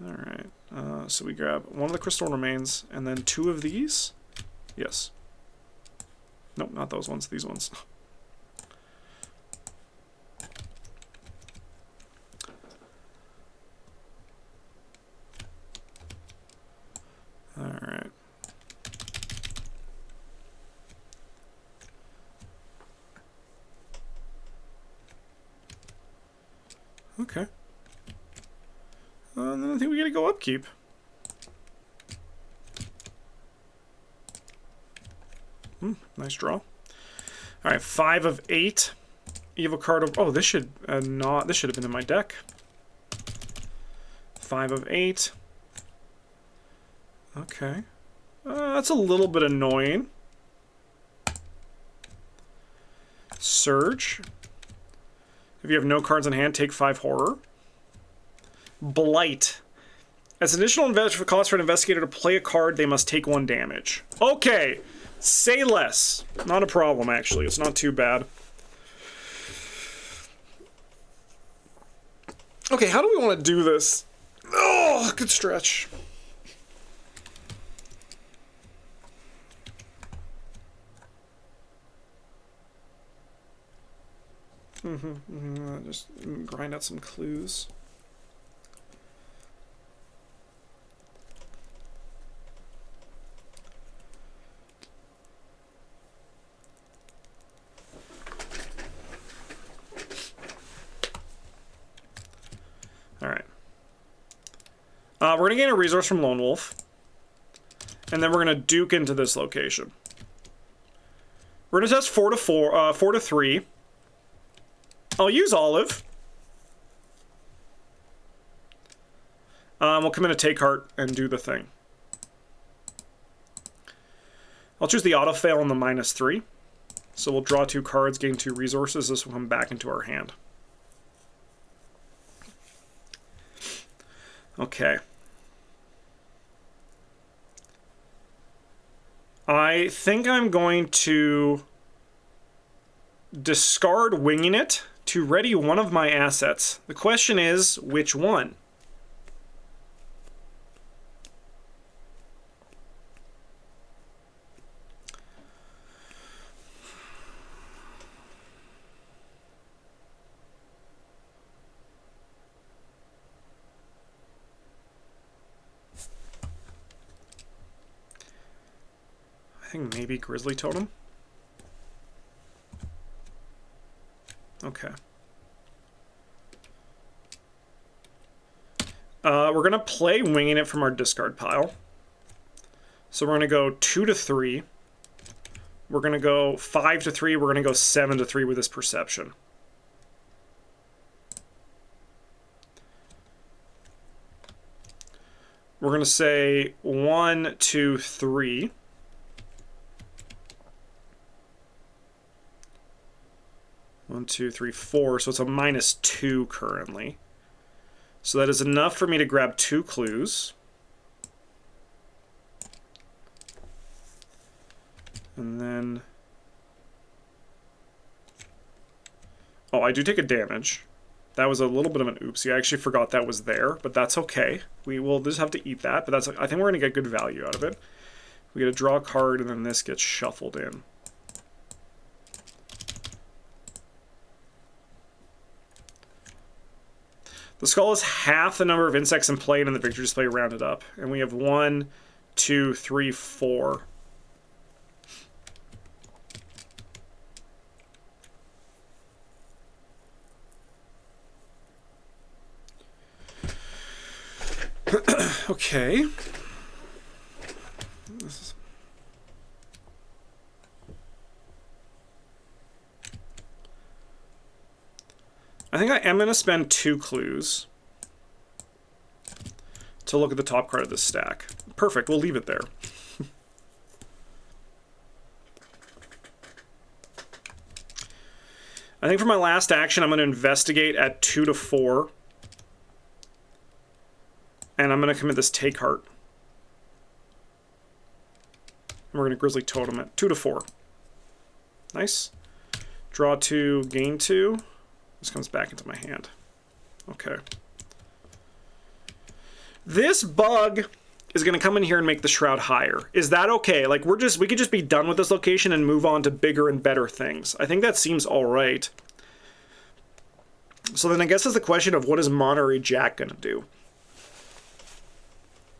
S1: Alright, so we grab one of the crystal remains and then 2 of these. Yes. Nope, not those ones, these ones. Alright. Okay. Then I think we gotta go upkeep. Nice draw. Alright, 5 of 8. Evil card of... Oh, this should not... This should have been in my deck. 5 of 8. Okay. That's a little bit annoying. Surge. If you have no cards in hand, take 5 horror. Blight. As an additional cost for an investigator to play a card, they must take 1 damage. Okay. Say less. Not a problem, actually. It's not too bad. Okay, how do we want to do this? Oh, good stretch. Just grind out some clues. Alright. We're going to gain a resource from Lone Wolf. And then we're going to duke into this location. We're going to test 4 to 3. I'll use Olive. We'll come in a take heart and do the thing. I'll choose the auto fail on the -3. So we'll draw 2 cards, gain 2 resources. This will come back into our hand. Okay. I think I'm going to discard Winging It to ready one of my assets. The question is, which one? I think maybe Grisly Totem. Okay. We're going to play Winging It from our discard pile. So we're going to go 2 to 3. We're going to go 5 to 3. We're going to go 7 to 3 with this Perception. We're going to say 1, 2, 3. One, two, three, 4. So it's a -2 currently. So that is enough for me to grab 2 clues. And then... oh, I do take a damage. That was a little bit of an oopsie. I actually forgot that was there, but that's okay. We will just have to eat that, but that's, I think we're going to get good value out of it. We get to draw a card, and then this gets shuffled in. The skull is half the number of insects in play, and in the victory display rounded up. And we have 1, 2, 3, 4. Okay. I think I am going to spend 2 clues to look at the top card of this stack. Perfect, we'll leave it there. I think for my last action, I'm going to investigate at 2 to 4. And I'm going to commit this Take Heart. And we're going to Grisly Totem it. 2 to 4. Nice. Draw 2, gain 2. This comes back into my hand. Okay. This bug is going to come in here and make the Shroud higher. Is that okay? Like, we could just be done with this location and move on to bigger and better things. I think that seems all right. So then I guess it's the question of what is Monterey Jack going to do?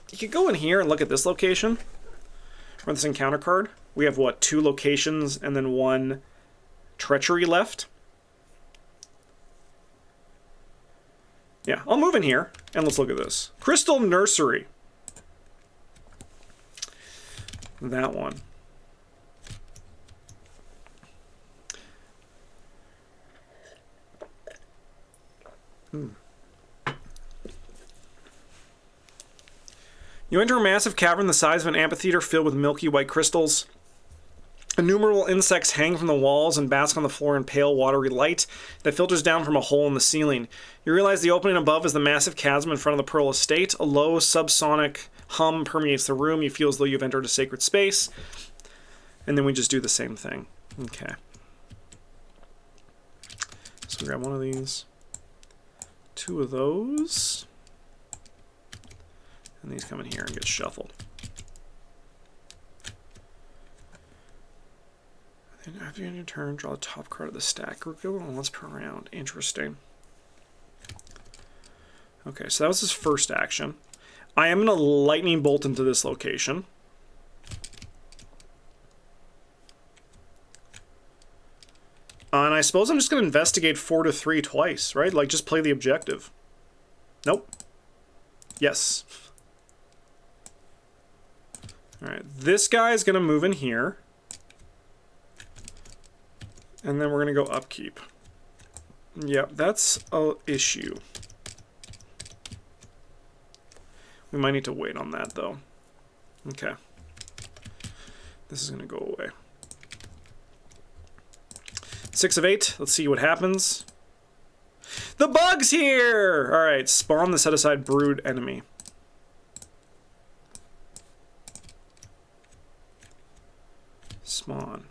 S1: You could go in here and look at this location, or this encounter card. We have, what, 2 locations and then 1 treachery left? Yeah, I'll move in here, and let's look at this. Crystal Nursery. That one. You enter a massive cavern the size of an amphitheater filled with milky white crystals. Innumerable insects hang from the walls and bask on the floor in pale, watery light that filters down from a hole in the ceiling. You realize the opening above is the massive chasm in front of the Pearl Estate. A low, subsonic hum permeates the room. You feel as though you've entered a sacred space. And then we just do the same thing. Okay. So grab one of these. 2 of those. And these come in here and get shuffled. And after you end your turn, draw the top card of the stack. We're going once per round. Interesting. Okay, so that was his first action. I am going to lightning bolt into this location. And I suppose I'm just going to investigate 4 to 3 twice, right? Like, just play the objective. Nope. Yes. Alright, this guy is going to move in here. And then we're going to go upkeep. Yep, that's an issue. We might need to wait on that, though. Okay. This is going to go away. 6 of 8. Let's see what happens. The bug's here! Alright, spawn the set-aside brood enemy. Spawn.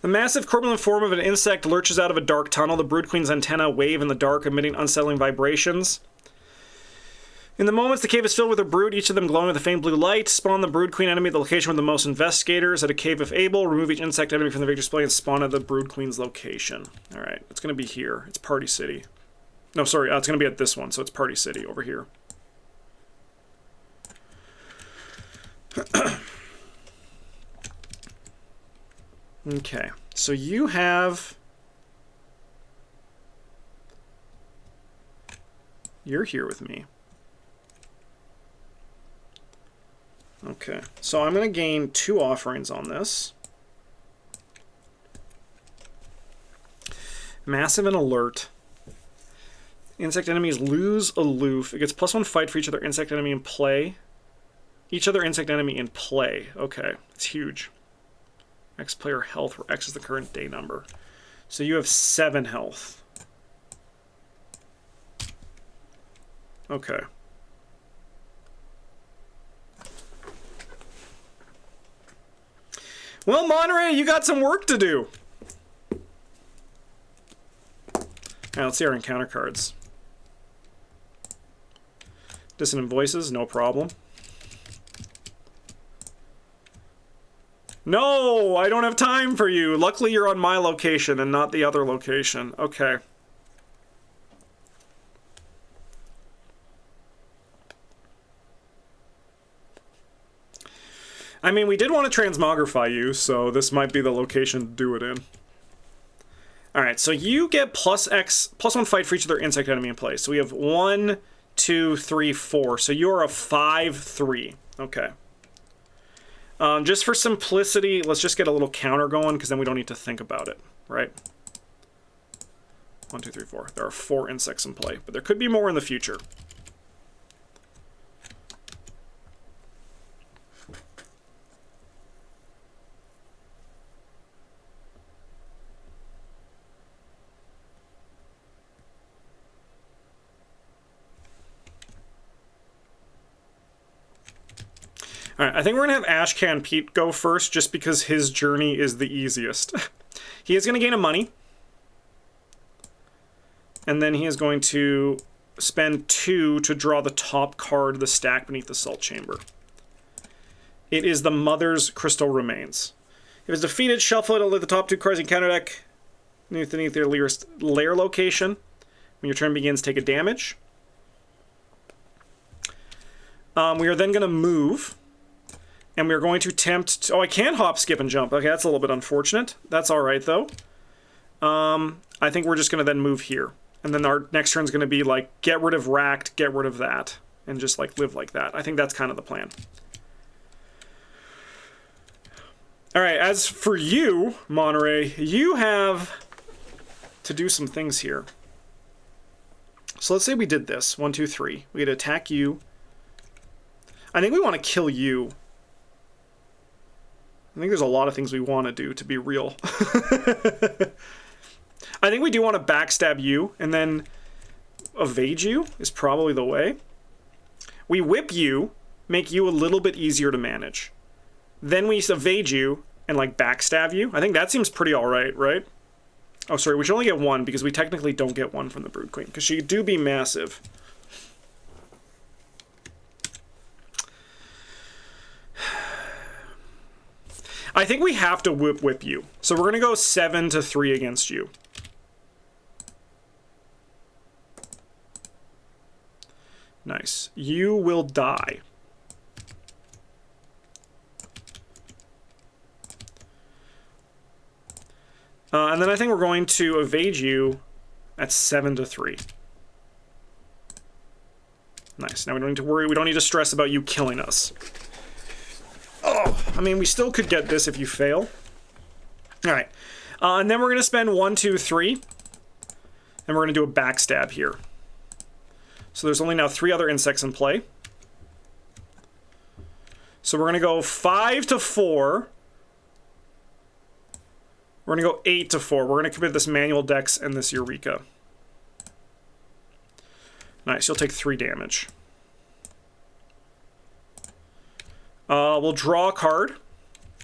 S1: The massive corpulent form of an insect lurches out of a dark tunnel. The brood queen's antennae wave in the dark, emitting unsettling vibrations. In the moments the cave is filled with a brood, each of them glowing with a faint blue light. Spawn the brood queen enemy at the location with the most investigators. At a cave if able, remove each insect enemy from the victory display and spawn at the brood queen's location. Alright, it's going to be here. It's Party City. No, sorry, it's going to be at this one, so it's Party City over here. Okay, So you have... You're here with me. Okay, so I'm going to gain 2 offerings on this. Massive and alert. Insect enemies lose aloof. It gets +1 fight for each other insect enemy in play. Each other insect enemy in play. Okay, it's huge. X player health, where X is the current day number. So you have 7 health. Okay. Well, Monterey, you got some work to do. Now, let's see our encounter cards. Dissonant voices, no problem. No, I don't have time for you. Luckily, you're on my location and not the other location. Okay. I mean, we did want to transmogrify you, so this might be the location to do it in. Alright, so you get +1 fight for each other insect enemy in play. So we have 1, 2, 3, 4. So you're a 5/3. Okay. Just for simplicity, let's just get a little counter going, because then we don't need to think about it, right? 1, 2, 3, 4. There are 4 insects in play, but there could be more in the future. Alright, I think we're going to have Ashcan Pete go first, just because his journey is the easiest. He is going to gain a money. And then he is going to spend 2 to draw the top card of the stack beneath the salt chamber. It is the Mother's Crystal Remains. If it's defeated, shuffle it over the top 2 cards in counter deck underneath their lair location. When your turn begins, take a damage. We are then going to move. And we're going to attempt... Oh, I can hop, skip, and jump. Okay, that's a little bit unfortunate. That's all right, though. I think we're just going to then move here. And then our next turn is going to be, like, get rid of Racked, get rid of that. And just, like, live like that. I think that's kind of the plan. All right, as for you, Monterey, you have to do some things here. So let's say we did this. 1, 2, 3. We could attack you. I think we want to kill you. I think there's a lot of things we want to do, to be real. I think we do want to backstab you, and then evade you is probably the way. We whip you, make you a little bit easier to manage. Then we evade you, and like backstab you. I think that seems pretty alright, right? Oh, sorry, we should only get 1, because we technically don't get 1 from the Brood Queen, because she do be massive. I think we have to whip you. So we're going to go 7-3 against you. Nice. You will die. And then I think we're going to evade you at 7-3. Nice. Now we don't need to worry. We don't need to stress about you killing us. Oh, I mean, we still could get this if you fail. All right. And then we're going to spend 1, 2, 3. And we're going to do a backstab here. So there's only now 3 other insects in play. So we're going to go 5-4. We're going to go 8-4. We're going to commit this Manual Dex and this Eureka. Nice. You'll take 3 damage. We'll draw a card,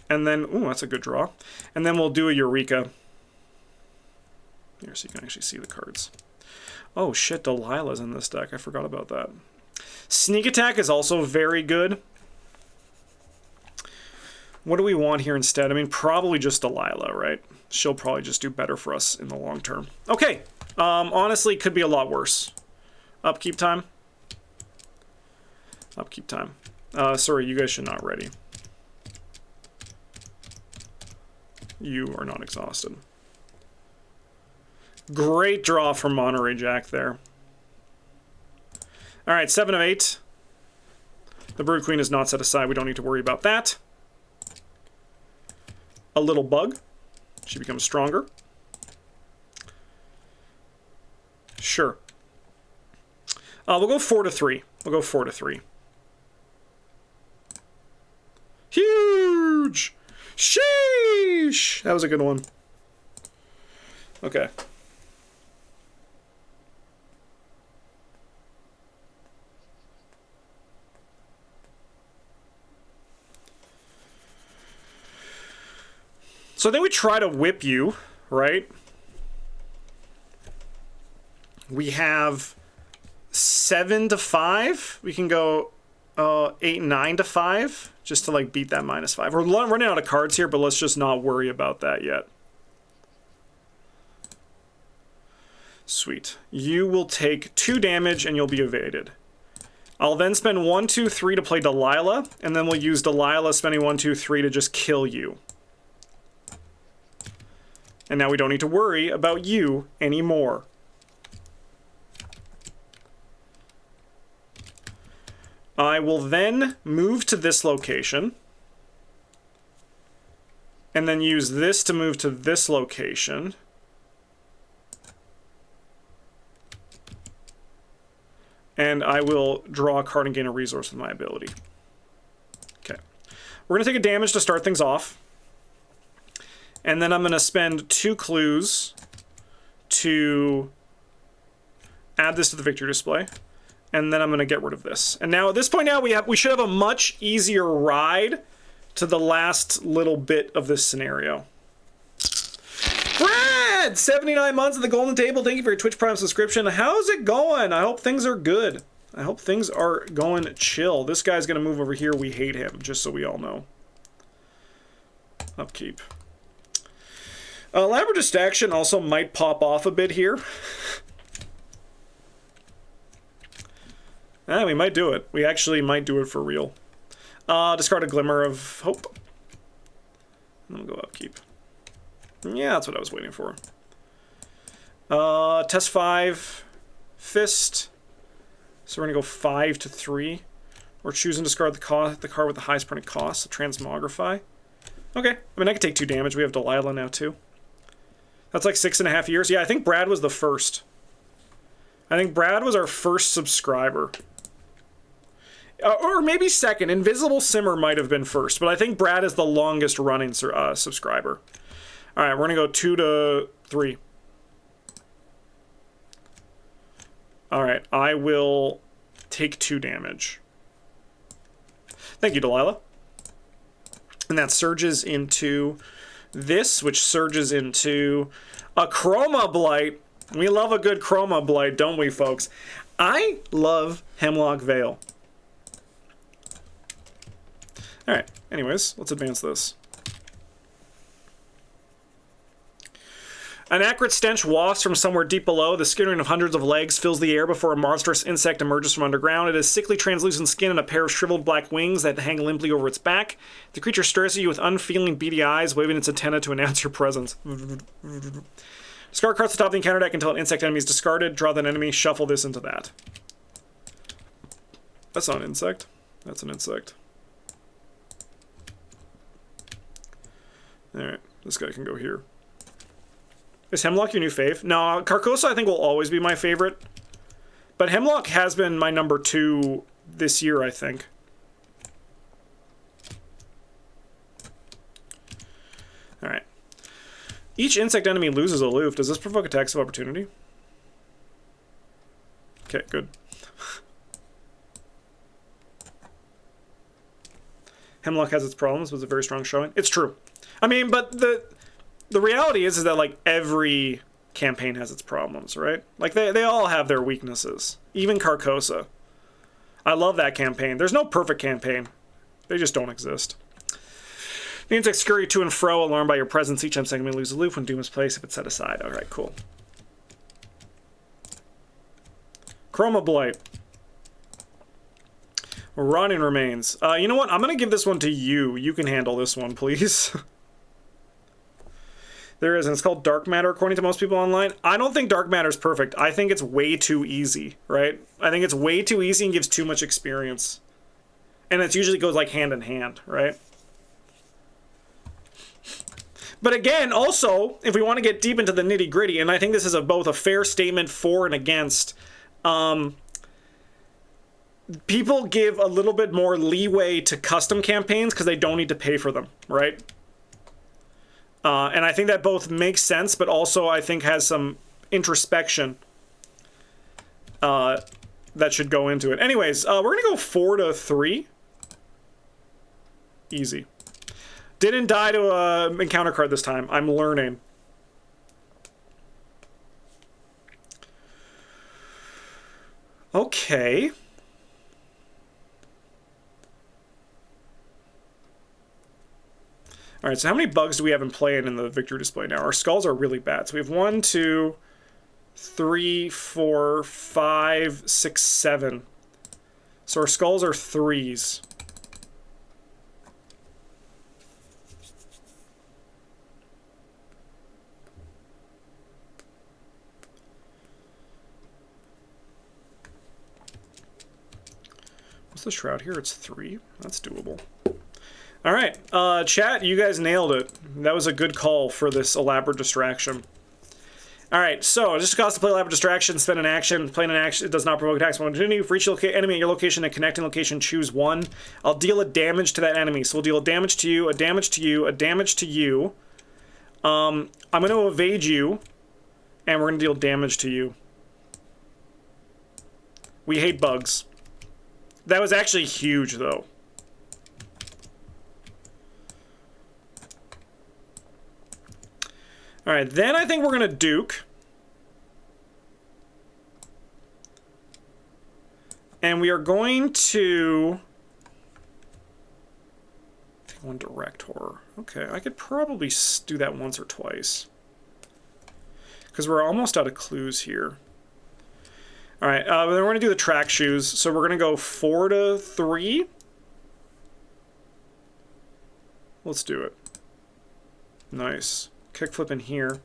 S1: and then... Ooh, that's a good draw. And then we'll do a Eureka. Here, so you can actually see the cards. Oh, shit, Delilah's in this deck. I forgot about that. Sneak Attack is also very good. What do we want here instead? I mean, probably just Delilah, right? She'll probably just do better for us in the long term. Okay. Honestly, could be a lot worse. Upkeep time. Upkeep time. Sorry, you guys should not ready. You are not exhausted. Great draw from Monterey Jack there. All right, 7 of 8. The Brood Queen is not set aside. We don't need to worry about that. A little bug. She becomes stronger. Sure. We'll go 4 to 3. We'll go 4 to 3. Huge! Sheesh! That was a good one. Okay. So then we try to whip you, right? We have 7 to 5. We can go 8, 9 to 5, just to like beat that -5. We're running out of cards here, but let's just not worry about that yet. Sweet. You will take 2 damage and you'll be evaded. I'll then spend 1, 2, 3 to play Delilah, and then we'll use Delilah spending 1, 2, 3 to just kill you. And now we don't need to worry about you anymore. I will then move to this location. And then use this to move to this location. And I will draw a card and gain a resource with my ability. Okay. We're going to take a damage to start things off. And then I'm going to spend 2 clues to add this to the victory display. And then I'm going to get rid of this. And now at this point now we should have a much easier ride to the last little bit of this scenario. Brad! 79 months at the Golden Table. Thank you for your Twitch Prime subscription. How's it going? I hope things are good. I hope things are going chill. This guy's going to move over here. We hate him, just so we all know. Upkeep. Elaborate Distraction also might pop off a bit here. We might do it. We actually might do it for real. Discard a Glimmer of Hope. And then we'll go upkeep. Yeah, that's what I was waiting for. Test 5. Fist. So we're going to go 5 to 3. We're choosing to discard the card with the highest printed cost, so Transmogrify. Okay, I mean, I could take 2 damage. We have Delilah now, too. That's like 6.5 years. Yeah, I think Brad was the first. I think Brad was our first subscriber. Or maybe second. Invisible Simmer might have been first, but I think Brad is the longest running subscriber. All right, we're going to go 2 to 3. All right, I will take 2 damage. Thank you, Delilah. And that surges into this, which surges into a Chroma Blight. We love a good Chroma Blight, don't we, folks? I love Hemlock Vale. All right, anyways, let's advance this. An acrid stench wafts from somewhere deep below. The skittering of hundreds of legs fills the air before a monstrous insect emerges from underground. It has sickly translucent skin and a pair of shriveled black wings that hang limply over its back. The creature stares at you with unfeeling, beady eyes, waving its antenna to announce your presence. Discard cards to the top of the encounter deck until an insect enemy is discarded. Draw that enemy, shuffle this into that. That's not an insect. That's an insect. Alright, this guy can go here. Is Hemlock your new fave? No, Carcosa I think will always be my favorite. But Hemlock has been my number 2 this year, I think. Alright. Each insect enemy loses aloof. Does this provoke attacks of opportunity? Okay, good. Hemlock has its problems, was a very strong showing. It's true. I mean, but the reality is that, like, every campaign has its problems, right? Like, they all have their weaknesses. Even Carcosa. I love that campaign. There's no perfect campaign. They just don't exist. The insects scurry to and fro, alarmed by your presence. Each insect may lose aloof when doom is placed if it's set aside. Alright, cool. Chroma Blight. Rotting Remains. You know what? I'm going to give this one to you. You can handle this one, please. There is, and it's called Dark Matter according to most people online. I don't think Dark Matter is perfect. I think it's way too easy, right? I think it's way too easy and gives too much experience. And it usually goes like hand in hand, right? But again, also, if we want to get deep into the nitty gritty, and I think this is both a fair statement for and against, people give a little bit more leeway to custom campaigns because they don't need to pay for them, right? And I think that both makes sense, but also I think has some introspection that should go into it. Anyways, we're going to go 4 to 3. Easy. Didn't die to a encounter card this time. I'm learning. Okay. All right, so how many bugs do we have in play and in the victory display now? Our skulls are really bad. So we have 1, 2, 3, 4, 5, 6, 7. So our skulls are 3s. What's the shroud here? It's 3. That's doable. All right, chat, you guys nailed it. That was a good call for this elaborate distraction. All right, so just cost to play elaborate distraction, spend an action, playing an action, it does not provoke attacks. When continue, for each enemy at your location and connecting location, choose 1. I'll deal a damage to that enemy. So we'll deal a damage to you, a damage to you, a damage to you. I'm going to evade you, and we're going to deal damage to you. We hate bugs. That was actually huge, though. All right, then I think we're going to Duke. And we are going to take 1 direct horror. Okay, I could probably do that once or twice. Because we're almost out of clues here. All right, then we're going to do the track shoes. So we're going to go 4 to 3. Let's do it. Nice. Kickflip in here.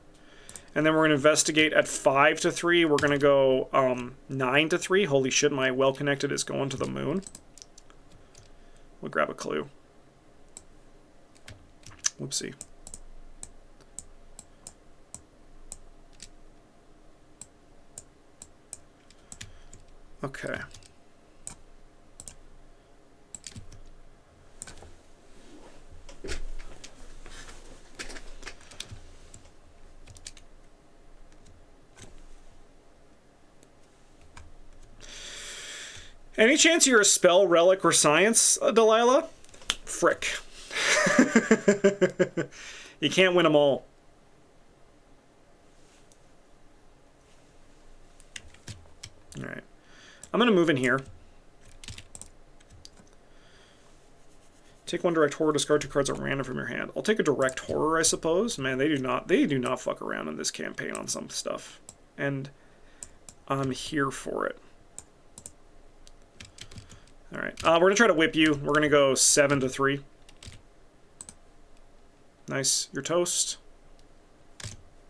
S1: And then we're going to investigate at 5 to 3. We're going to go 9 to 3. Holy shit, my well-connected is going to the moon. We'll grab a clue. Whoopsie. Okay. Any chance you're a spell, relic, or science, Delilah? Frick. You can't win them all. Alright. I'm going to move in here. Take 1 direct horror, discard 2 cards at random from your hand. I'll take a direct horror, I suppose. Man, they do not fuck around in this campaign on some stuff. And I'm here for it. All right, we're going to try to whip you. We're going to go 7 to 3. Nice. You're toast.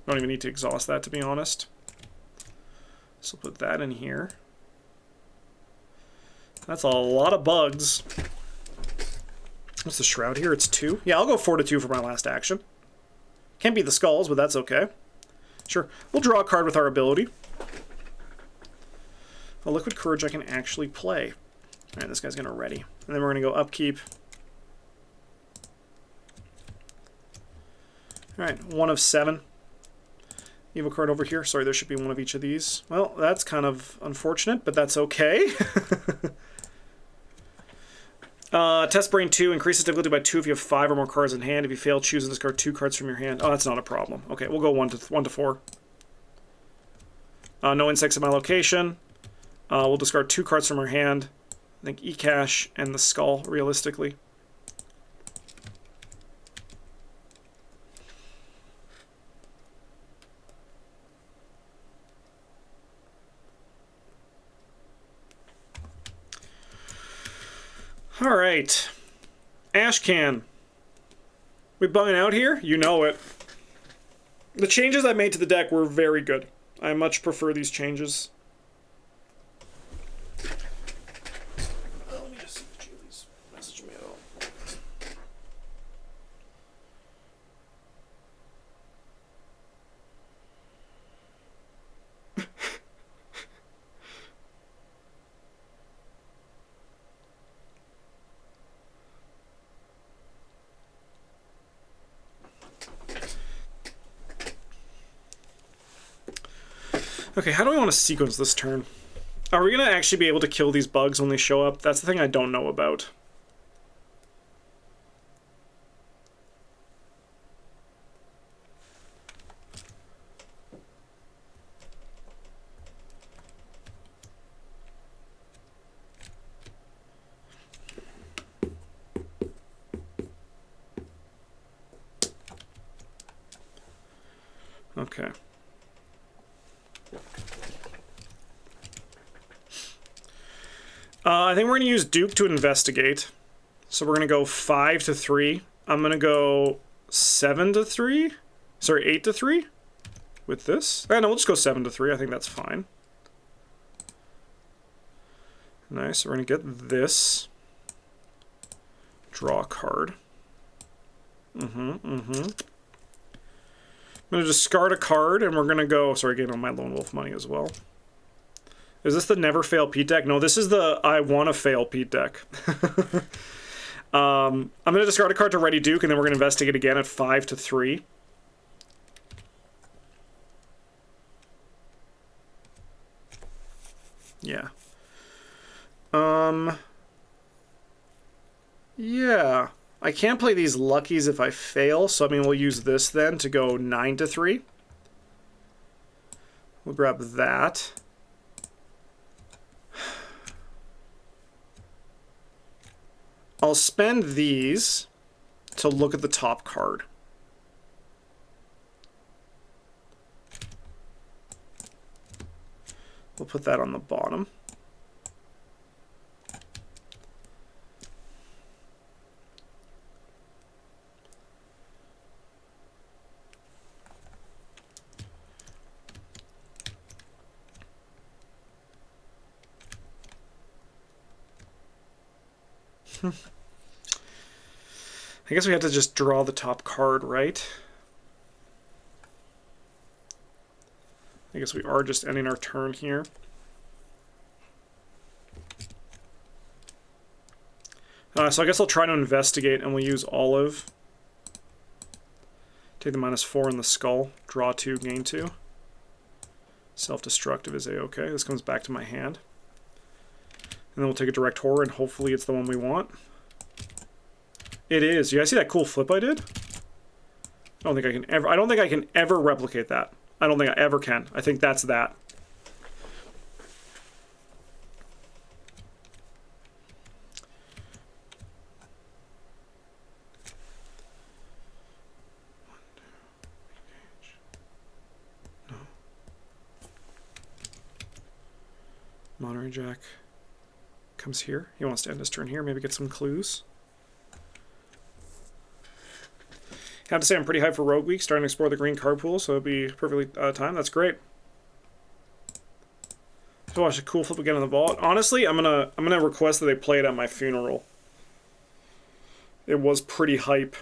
S1: Don't even need to exhaust that, to be honest. So put that in here. That's a lot of bugs. What's the shroud here? It's 2. Yeah, I'll go 4 to 2 for my last action. Can't be the skulls, but that's okay. Sure. We'll draw a card with our ability. A liquid courage I can actually play. All right, this guy's going to ready. And then we're going to go upkeep. All right, 1 of 7. Evil card over here. Sorry, there should be 1 of each of these. Well, that's kind of unfortunate, but that's okay. Test Brain 2 increases difficulty by 2 if you have 5 or more cards in hand. If you fail, choose and discard 2 cards from your hand. Oh, that's not a problem. Okay, we'll go 1 to 4. No insects in my location. We'll discard 2 cards from our hand. I think E-Cash and the skull, realistically. All right. Ashcan. We bugging out here? You know it. The changes I made to the deck were very good. I much prefer these changes. Let me just see if Julie's messaged me at all. Okay, how do we want to sequence this turn? Are we going to actually be able to kill these bugs when they show up? That's the thing I don't know about. Okay. I think we're going to use Duke to investigate. So we're going to go 5 to 3. I'm going to go 7 to 3. Sorry, 8 to 3 with this. No, we'll just go 7 to 3. I think that's fine. Nice. We're going to get this. Draw a card. I'm going to discard a card, and we're going to go... Sorry, getting on my Lone Wolf money as well. Is this the Never Fail Pete deck? No, this is the I Wanna Fail Pete deck. I'm going to discard a card to Ready Duke, and then we're going to investigate again at 5 to 3. Yeah. Yeah. I can't play these Luckies if I fail, so I mean we'll use this then to go 9 to 3. We'll grab that. I'll spend these to look at the top card. We'll put that on the bottom. I guess we have to just draw the top card, right? I guess we are just ending our turn here. So I guess I'll try to investigate, and we'll use Olive. Take the -4 in the skull. Draw 2, gain 2. Self-destructive is A-okay. This comes back to my hand. And then we'll take a direct horror, and hopefully it's the one we want. It is. You guys see that cool flip I did? I don't think I can ever replicate that. I don't think I ever can. I think that's that. No. Monterey Jack comes here. He wants to end his turn here. Maybe get some clues. I have to say I'm pretty hyped for Rogue Week, starting to explore the green card pool, so it'll be perfectly time. That's great. So watch a cool flip again on the vault. Honestly, I'm gonna request that they play it at my funeral. It was pretty hype.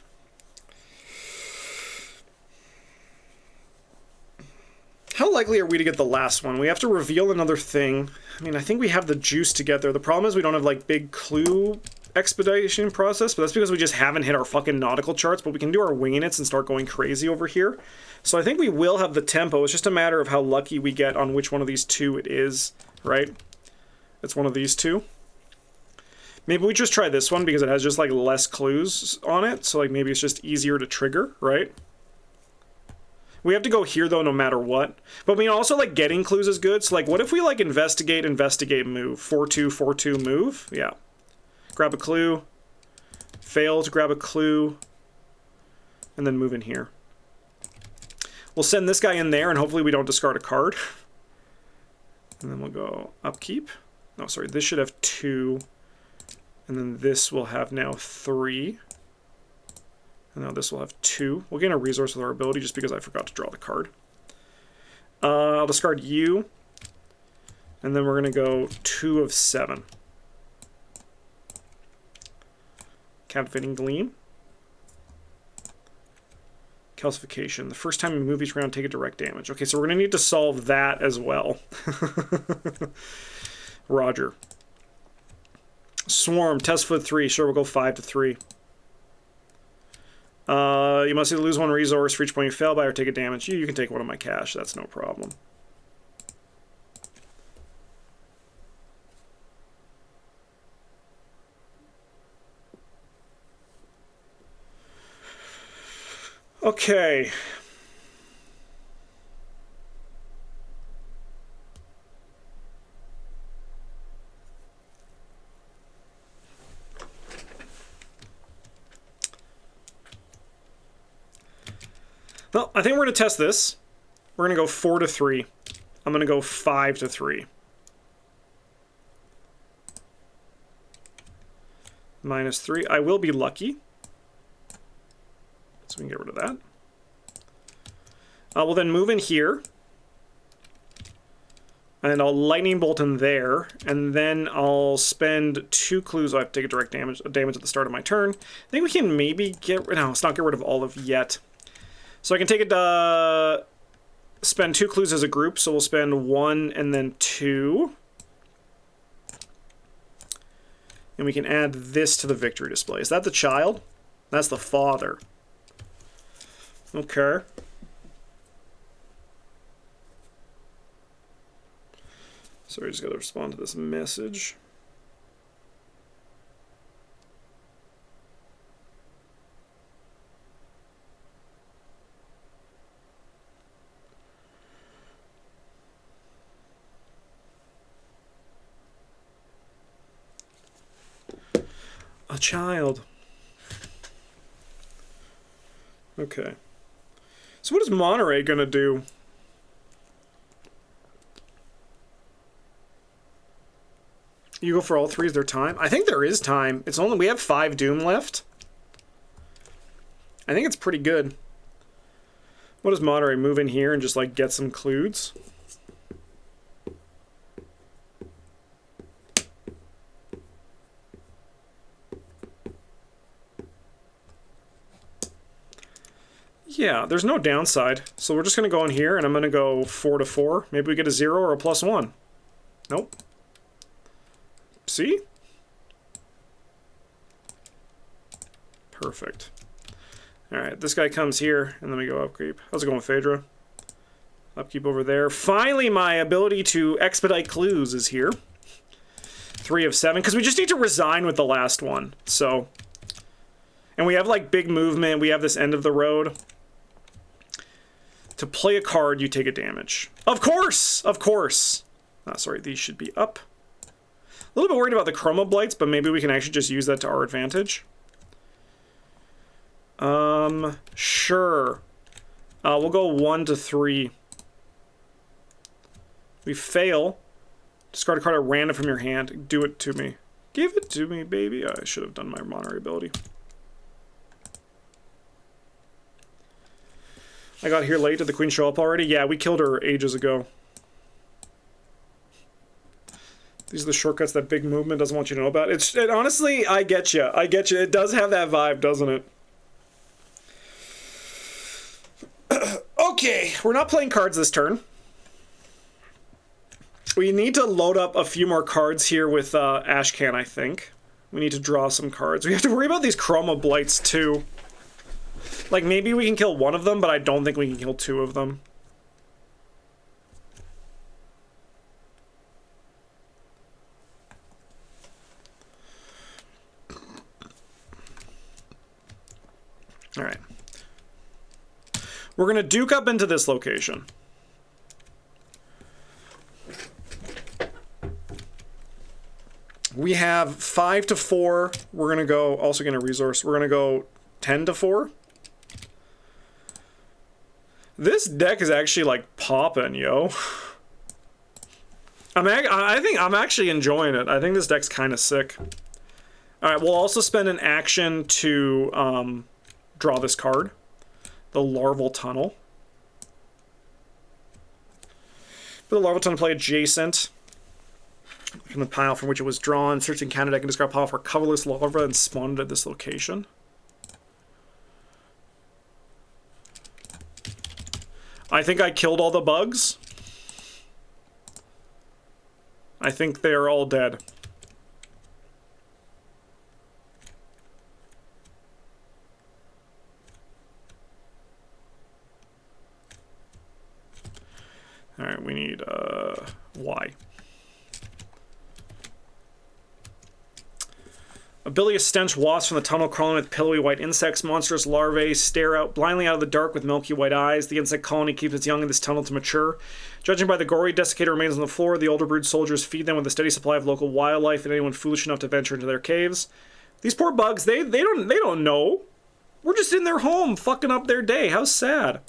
S1: How likely are we to get the last one? We have to reveal another thing. I mean, I think we have the juice to get there. The problem is we don't have like big clue expedition process, but that's because we just haven't hit our fucking nautical charts, but we can do our winging it and start going crazy over here. So I think we will have the tempo. It's just a matter of how lucky we get on which one of these two it is, right? It's one of these two. Maybe we just try this one because it has just like less clues on it, so like maybe it's just easier to trigger, right? We have to go here though no matter what. But I mean also like getting clues is good. So like what if we like investigate, move? 4-2, 4-2, move? Yeah. Grab a clue, fail to grab a clue, and then move in here. We'll send this guy in there, and hopefully we don't discard a card. And then we'll go upkeep. No, sorry, this should have 2, and then this will have now 3. And now this will have 2. We'll gain a resource with our ability just because I forgot to draw the card. I'll discard you. And then we're going to go 2 of 7. Captivating Gleam. Calcification. The first time you move each round, take a direct damage. Okay, so we're going to need to solve that as well. Roger. Swarm. Test foot 3. Sure, we'll go 5 to 3. You must either lose 1 resource for each point you fail by or take a damage. You can take 1 of my cash. That's no problem. Okay. Well, I think we're going to test this. We're going to go 4 to 3. I'm going to go 5 to 3. -3. I will be lucky. So we can get rid of that. We'll then move in here. And I'll lightning bolt in there. And then I'll spend 2 clues. I have to take a direct damage at the start of my turn. I think we can maybe get... No, let's not get rid of all of yet. So I can take it, spend 2 clues as a group, so we'll spend 1 and then 2. And we can add this to the victory display. Is that the child? That's the father. Okay. So I just got to respond to this message. A child. Okay. So what is Monterey gonna do? You go for all 3. Is there time? I think there is time. It's only... We have 5 Doom left. I think it's pretty good. What does Monterey move in here and just, like, get some clues? Yeah, there's no downside. So we're just going to go in here, and I'm going to go 4 to 4. Maybe we get a 0 or a +1. Nope. See? Perfect. Alright, this guy comes here, and then we go upkeep. How's it going, Phaedra? Upkeep over there. Finally, my ability to expedite clues is here. 3 of 7, because we just need to resign with the last one. So, and we have, like, big movement. We have this end of the road. To play a card, you take a damage. Of course! Of course! Oh, sorry, these should be up. A little bit worried about the Chroma Blights, but maybe we can actually just use that to our advantage. Sure. We'll go 1 to 3. We fail. Discard a card at random from your hand. Do it to me. Give it to me, baby. I should have done my Monterey ability. I got here late. Did the queen show up already? Yeah, we killed her ages ago. These are the shortcuts that big movement doesn't want you to know about. Honestly, I get you. I get you. It does have that vibe, doesn't it? Okay, we're not playing cards this turn. We need to load up a few more cards here with Ashcan, I think. We need to draw some cards. We have to worry about these Chroma Blights, too. Like, maybe we can kill 1 of them, but I don't think we can kill 2 of them. Alright. We're going to duke up into this location. We have 5 to 4. We're going to go, also getting a resource, we're going to go 10 to 4. This deck is actually, like, popping, yo. I think I'm actually enjoying it. I think this deck's kind of sick. Alright, we'll also spend an action to draw this card. The Larval Tunnel. Put the Larval Tunnel play adjacent from the pile from which it was drawn. Searching Canada, I can discard a pile for colorless larva and spawn it at this location. I think I killed all the bugs. I think they are all dead. Alright, we need, Y. Ability of stench wasps from the tunnel crawling with pillowy white insects. Monstrous larvae stare out blindly out of the dark with milky white eyes. The insect colony keeps its young in this tunnel to mature. Judging by the gory desiccated remains on the floor, the older brood soldiers feed them with a steady supply of local wildlife and anyone foolish enough to venture into their caves. These poor bugs, they don't know. We're just in their home, fucking up their day. How sad.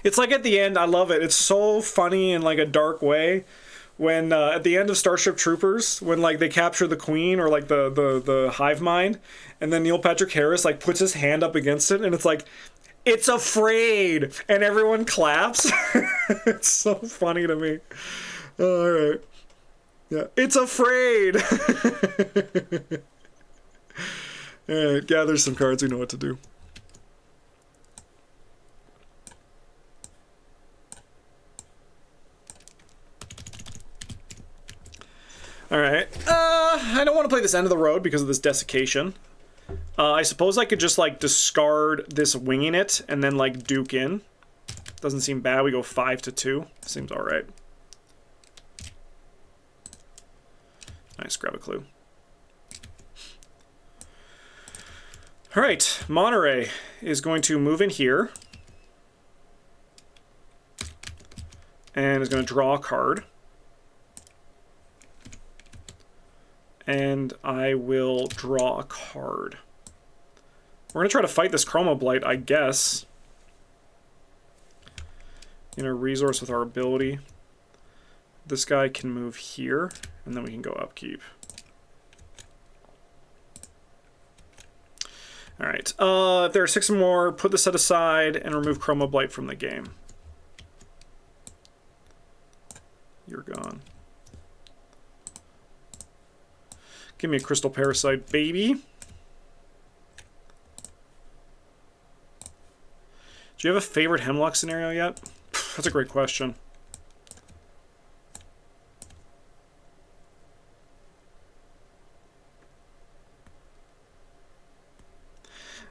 S1: It's like at the end, I love it. It's so funny in like a dark way. When at the end of Starship Troopers, when like they capture the Queen or like the hive mind, and then Neil Patrick Harris like puts his hand up against it, and it's like, it's afraid, and everyone claps. It's so funny to me. All right, yeah, it's afraid. All right, gather some cards. We know what to do. Alright, I don't want to play this end of the road because of this desiccation. I suppose I could just, like, discard this winging it and then, like, duke in. Doesn't seem bad. We go 5-2. Seems alright. Nice, grab a clue. Alright, Monterey is going to move in here. And is going to draw a card. And I will draw a card. We're going to try to fight this Chroma Blight, I guess. In a resource with our ability. This guy can move here, and then we can go upkeep. Alright, if there are 6 more, put the set aside and remove Chroma Blight from the game. You're gone. Give me a Crystal Parasite, baby. Do you have a favorite Hemlock scenario yet? That's a great question.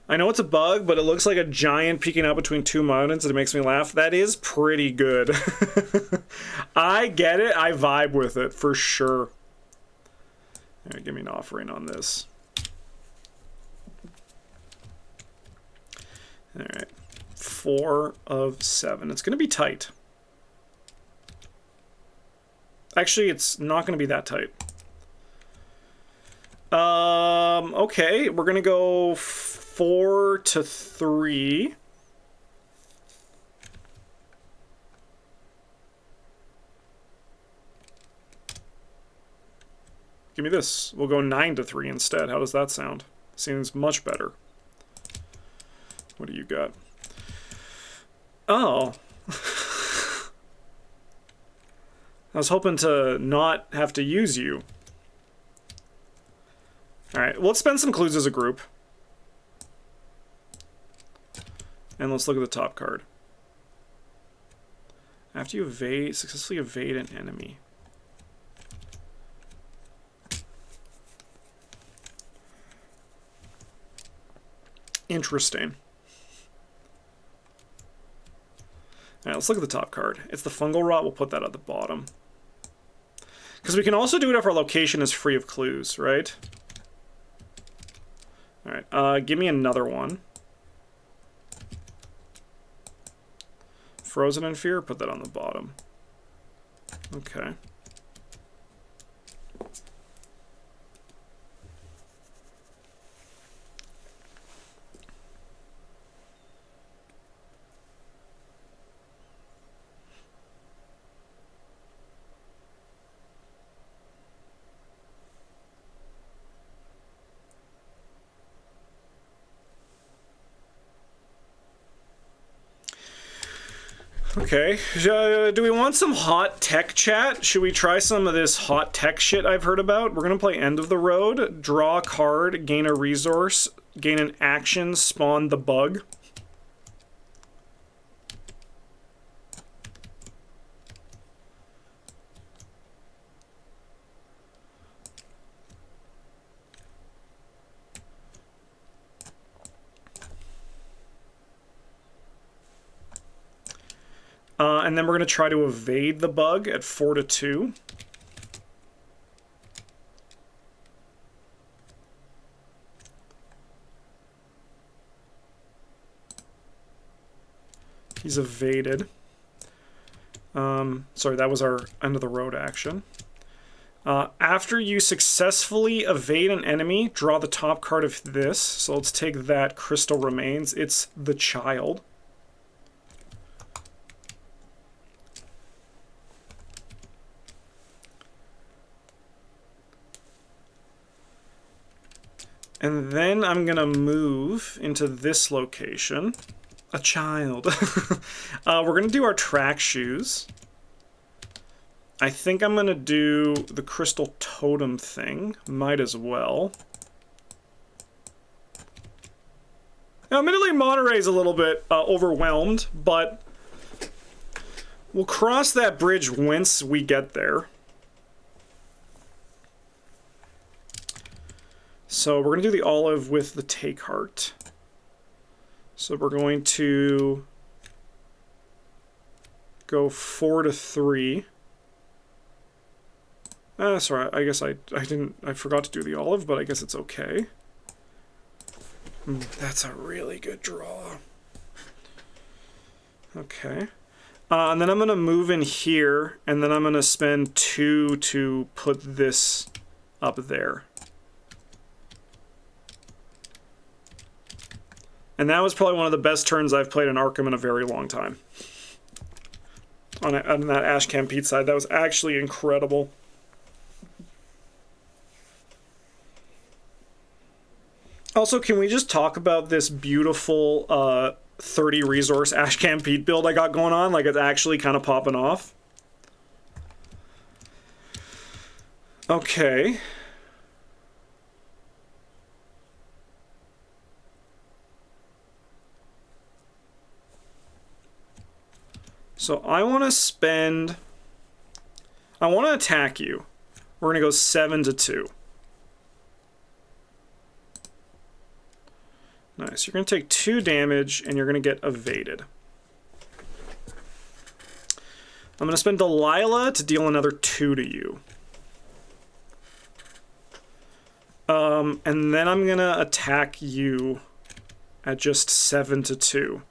S1: I know it's a bug, but it looks like a giant peeking out between 2 mountains and it makes me laugh. That is pretty good. I get it. I vibe with it, for sure. All right, give me an offering on this. All right, 4 of 7. It's going to be tight. Actually, it's not going to be that tight. Okay, we're going to go 4-3. Give me this. We'll go 9-3 instead. How does that sound? Seems much better. What do you got? Oh. I was hoping to not have to use you. Alright, well, let's spend some clues as a group. And let's look at the top card. After you successfully evade an enemy. Interesting. Alright, let's look at the top card. It's the Fungal Rot. We'll put that at the bottom. Because we can also do it if our location is free of clues, right? Alright, give me another one. Frozen in Fear, put that on the bottom. Okay. Okay, do we want some hot tech chat? Should we try some of this hot tech shit I've heard about? We're gonna play End of the Road, draw a card, gain a resource, gain an action, spawn the bug. And then we're going to try to evade the bug at 4-2. He's evaded. Sorry, that was our end of the road action. After you successfully evade an enemy, draw the top card of this. So let's take that Crystal Remains. It's the Child. And then I'm gonna move into this location. A child. We're gonna do our track shoes. I think I'm gonna do the Crystal Totem thing. Might as well. Now, admittedly, Monterey's a little bit overwhelmed, but we'll cross that bridge once we get there. So we're going to do the olive with the take heart. So we're going to go 4-3. Sorry, I guess I forgot to do the olive, but I guess it's okay. That's a really good draw. Okay. And then I'm going to move in here, and then I'm going to spend 2 to put this up there. And that was probably one of the best turns I've played in Arkham in a very long time. On that Ashcan Pete side, that was actually incredible. Also, can we just talk about this beautiful 30 resource Ashcan Pete build I got going on? Like, it's actually kind of popping off. Okay. So I want to spend... I want to attack you. We're going to go 7-2. Nice. You're going to take 2 damage, and you're going to get evaded. I'm going to spend Delilah to deal another 2 to you. And then I'm going to attack you at just 7-2.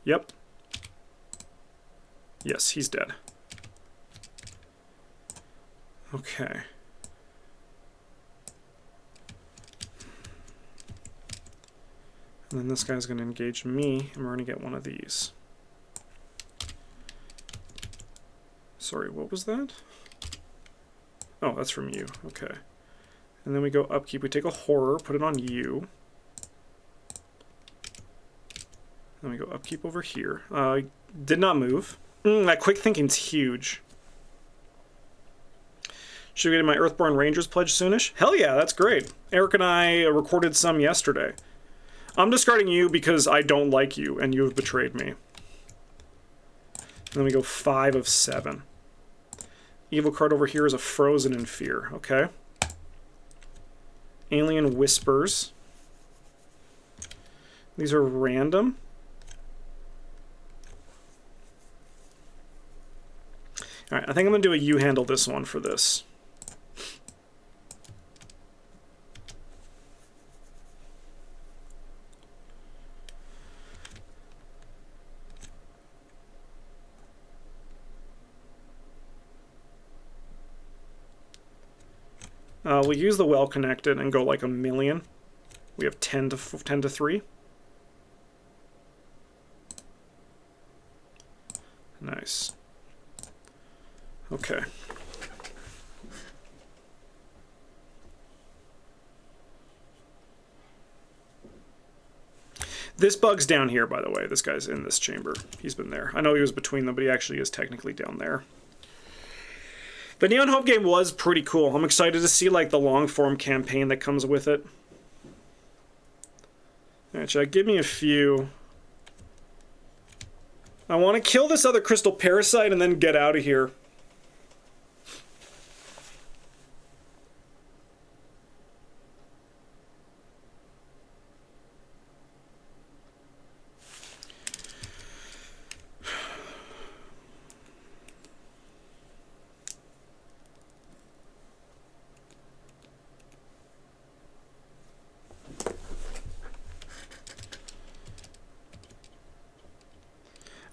S1: Yep. Yes, he's dead. Okay. And then this guy's going to engage me, and we're going to get one of these. Sorry, what was that? Oh, that's from you. Okay. And then we go upkeep. We take a horror, put it on you. Then we go upkeep over here. Did not move. That quick thinking's huge. Should we get my Earthborn Rangers pledge soonish? Hell yeah, that's great. Eric and I recorded some yesterday. I'm discarding you because I don't like you, and you have betrayed me. And then we go 5 of 7. Evil card over here is a Frozen in Fear. Okay. Alien Whispers. These are random. Alright, I think I'm going to do a you handle this one for this. We'll use the well-connected and go like 1,000,000. We have 10 to 3. Nice. Okay. This bug's down here, by the way. This guy's in this chamber. He's been there. I know he was between them, but he actually is technically down there. The Neon Hope game was pretty cool. I'm excited to see like the long-form campaign that comes with it. Actually, give me a few. I want to kill this other crystal parasite and then get out of here.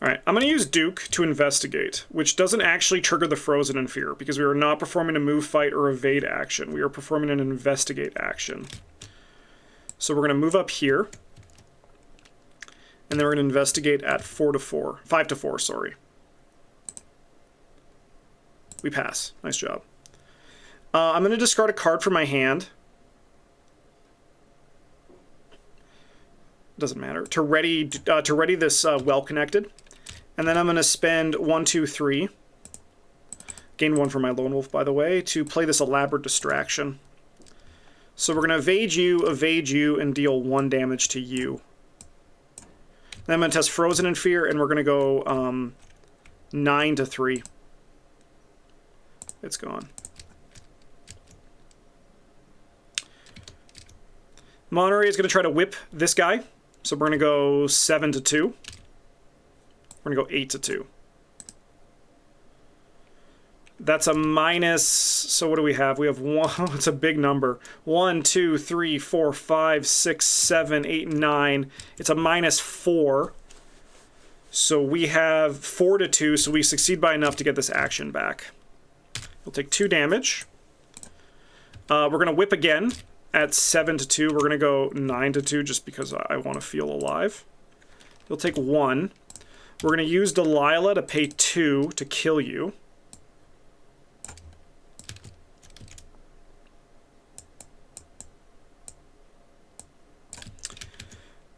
S1: Alright, I'm going to use Duke to investigate, which doesn't actually trigger the Frozen in Fear, because we are not performing a move, fight, or evade action. We are performing an investigate action. So we're going to move up here, and then we're going to investigate at 5 to 4, sorry. We pass. Nice job. I'm going to discard a card from my hand. Doesn't matter. To ready this well-connected. And then I'm going to spend 1, 2, 3. Gain 1 from my Lone Wolf, by the way, to play this elaborate distraction. So we're going to evade you, and deal 1 damage to you. Then I'm going to test Frozen in Fear, and we're going to go 9 to 3. It's gone. Monterey is going to try to whip this guy. So we're going to go 7 to 2. We're going to go 8 to 2. That's a minus, so what do we have? We have 1, it's a big number. 1, 2, 3, 4, 5, 6, 7, 8, 9. It's a minus 4. So we have 4 to 2, so we succeed by enough to get this action back. We'll take 2 damage. We're going to whip again at 7 to 2. We're going to go 9 to 2 just because I want to feel alive. You'll take 1. We're going to use Delilah to pay 2 to kill you.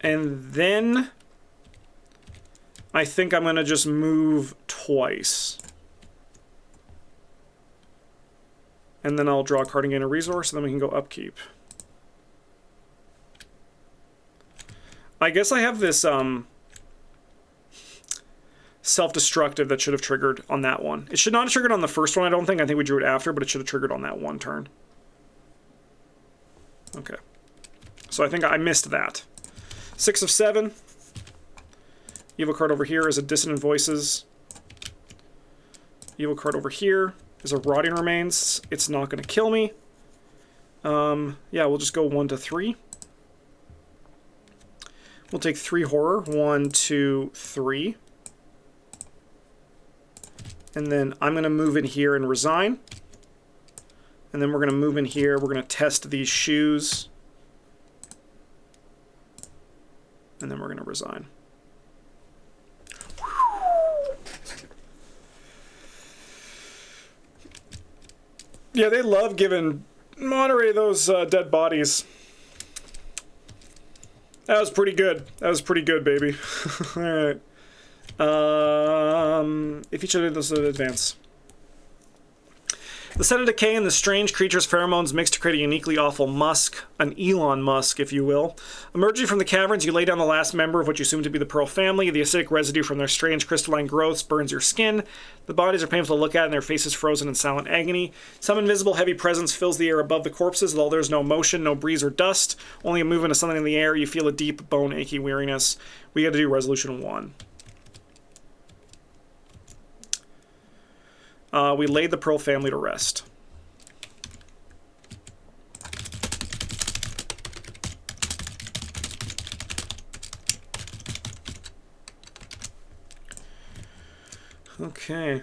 S1: And then I think I'm going to just move twice. And then I'll draw a card and gain a resource, and then we can go upkeep. I guess I have this self-destructive that should have triggered on that one. It should not have triggered on the first one, I don't think. I think we drew it after, but it should have triggered on that one turn. Okay. So I think I missed that. 6 of 7. Evil card over here is a Dissonant Voices. Evil card over here is a Rotting Remains. It's not going to kill me. Yeah, we'll just go 1 to 3. We'll take 3 horror. 1, 2, 3. And then I'm going to move in here and resign. And then we're going to move in here. We're going to test these shoes. And then we're going to resign. Yeah, they love giving Monterey those dead bodies. That was pretty good. That was pretty good, baby. All right. If each of those advance. The scent of decay and the strange creature's pheromones mix to create a uniquely awful musk, an Elon Musk, if you will. Emerging from the caverns, you lay down the last member of what you assume to be the Pearl family. The acidic residue from their strange crystalline growths burns your skin. The bodies are painful to look at, and their faces frozen in silent agony. Some invisible heavy presence fills the air above the corpses, although there's no motion, no breeze or dust, only a movement of something in the air. You feel a deep, bone-achy weariness. We got to do resolution 1. We laid the Pearl family to rest. Okay.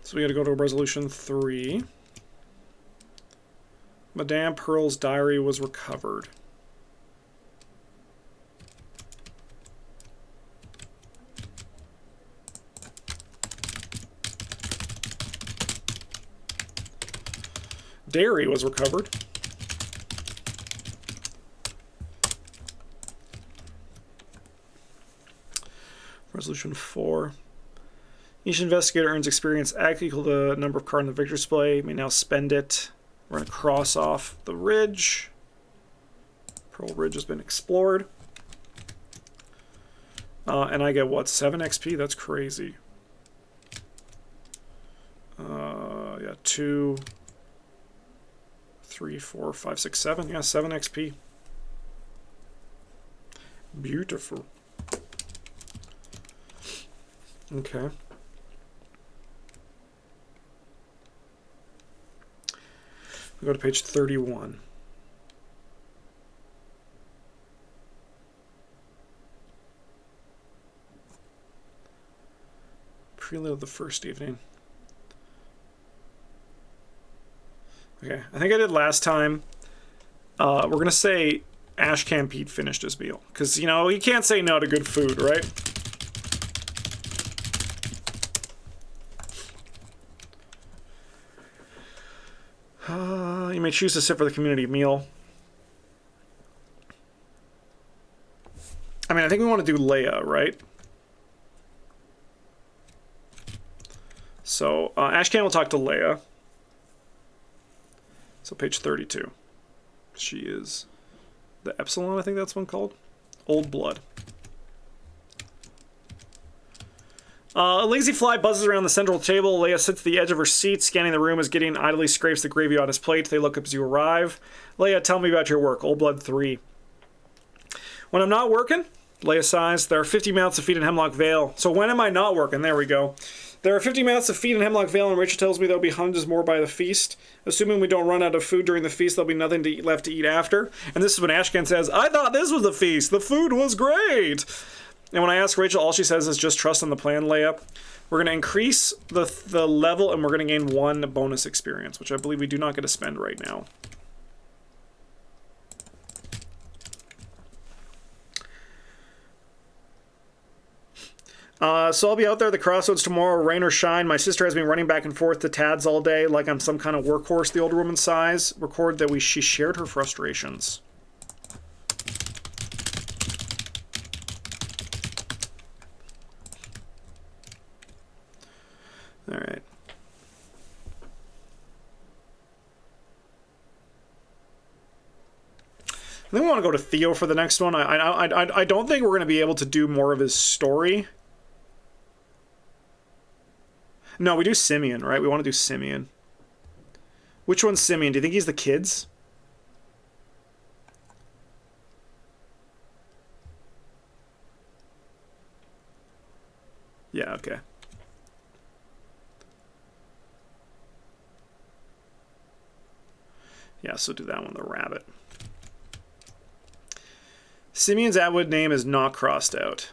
S1: So we got to go to resolution 3. Madame Pearl's diary was recovered. Dairy was recovered. Resolution 4. Each investigator earns experience equal to the number of cards in the victory display. You may now spend it. We're going to cross off the ridge. Pearl Ridge has been explored. And I get, what, 7 XP? That's crazy. Yeah, 2, 3, 4, 5, 6, 7. Yeah, 7 XP. Beautiful. Okay. We go to page 31. Prelude of the first evening. Okay, I think I did last time. We're going to say Ashcan Pete finished his meal. Because, you know, you can't say no to good food, right? You may choose to sit for the community meal. I mean, I think we want to do Leia, right? So, Ashcan will talk to Leia. So, page 32. She is the Epsilon, I think that's one called. Old Blood. A lazy fly buzzes around the central table. Leia sits at the edge of her seat, scanning the room as Gideon idly scrapes the gravy on his plate. They look up as you arrive. Leia, tell me about your work. Old Blood 3. When I'm not working, Leia sighs, there are 50 mouths to feed in Hemlock Vale. So when am I not working? There we go. There are 50 mouths to feed in Hemlock Vale, and Rachel tells me there'll be hundreds more by the feast. Assuming we don't run out of food during the feast, there'll be nothing to eat left to eat after. And this is when Ashcan says, I thought this was the feast. The food was great. And when I ask Rachel, all she says is just trust in the plan, Leia. We're going to increase the level, and we're going to gain 1 bonus experience, which I believe we do not get to spend right now. So I'll be out there at the crossroads tomorrow, rain or shine. My sister has been running back and forth to Tad's all day like I'm some kind of workhorse, the older woman sighs. Record that she shared her frustrations. All right. I think we want to go to Theo for the next one. I don't think we're going to be able to do more of his story. No, we do Simeon, right? We want to do Simeon. Which one's Simeon? Do you think he's the kids? Yeah, okay. Yeah, so do that one, the rabbit. Simeon's Atwood name is not crossed out.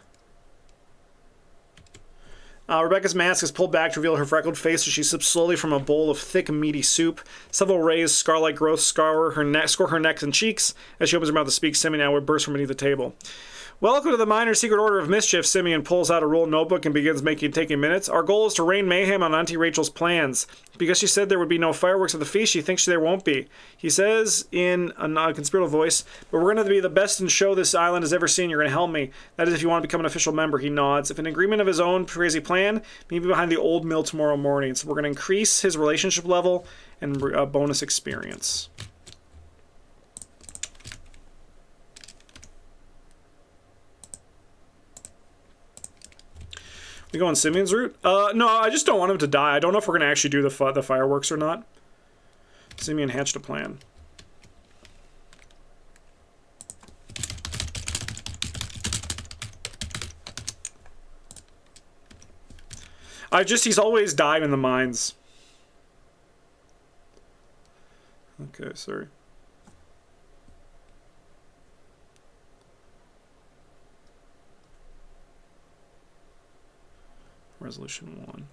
S1: Rebecca's mask is pulled back to reveal her freckled face as she sips slowly from a bowl of thick, meaty soup. Several rays, scar-like growths score her neck and cheeks. As she opens her mouth to speak, Simeon Atwood bursts from beneath the table. Welcome to the Minor Secret Order of Mischief. Simeon pulls out a rolled notebook and begins taking minutes. Our goal is to rain mayhem on Auntie Rachel's plans. Because she said there would be no fireworks at the feast, she thinks there won't be. He says in a conspiratorial voice, but we're going to be the best in show this island has ever seen. You're going to help me. That is if you want to become an official member. He nods. If an agreement of his own crazy plan, maybe behind the old mill tomorrow morning. So we're going to increase his relationship level and bonus experience. We go on Simeon's route? No, I just don't want him to die. I don't know if we're going to actually do the fireworks or not. Simeon hatched a plan. He's always died in the mines. Okay, sorry. Resolution 1.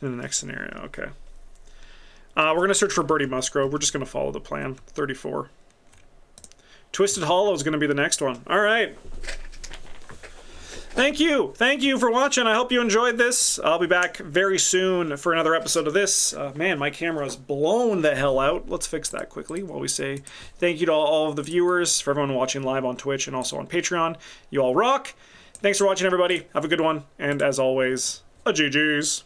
S1: In the next scenario, okay. We're going to search for Bertie Musgrove. We're just going to follow the plan. 34. Twisted Hollow is going to be the next one. All right. Thank you for watching. I hope you enjoyed this. I'll be back very soon for another episode of this. Man, my camera's blown the hell out. Let's fix that quickly while we say thank you to all of the viewers, for everyone watching live on Twitch and also on Patreon. You all rock. Thanks for watching, everybody. Have a good one. And as always, a GG's.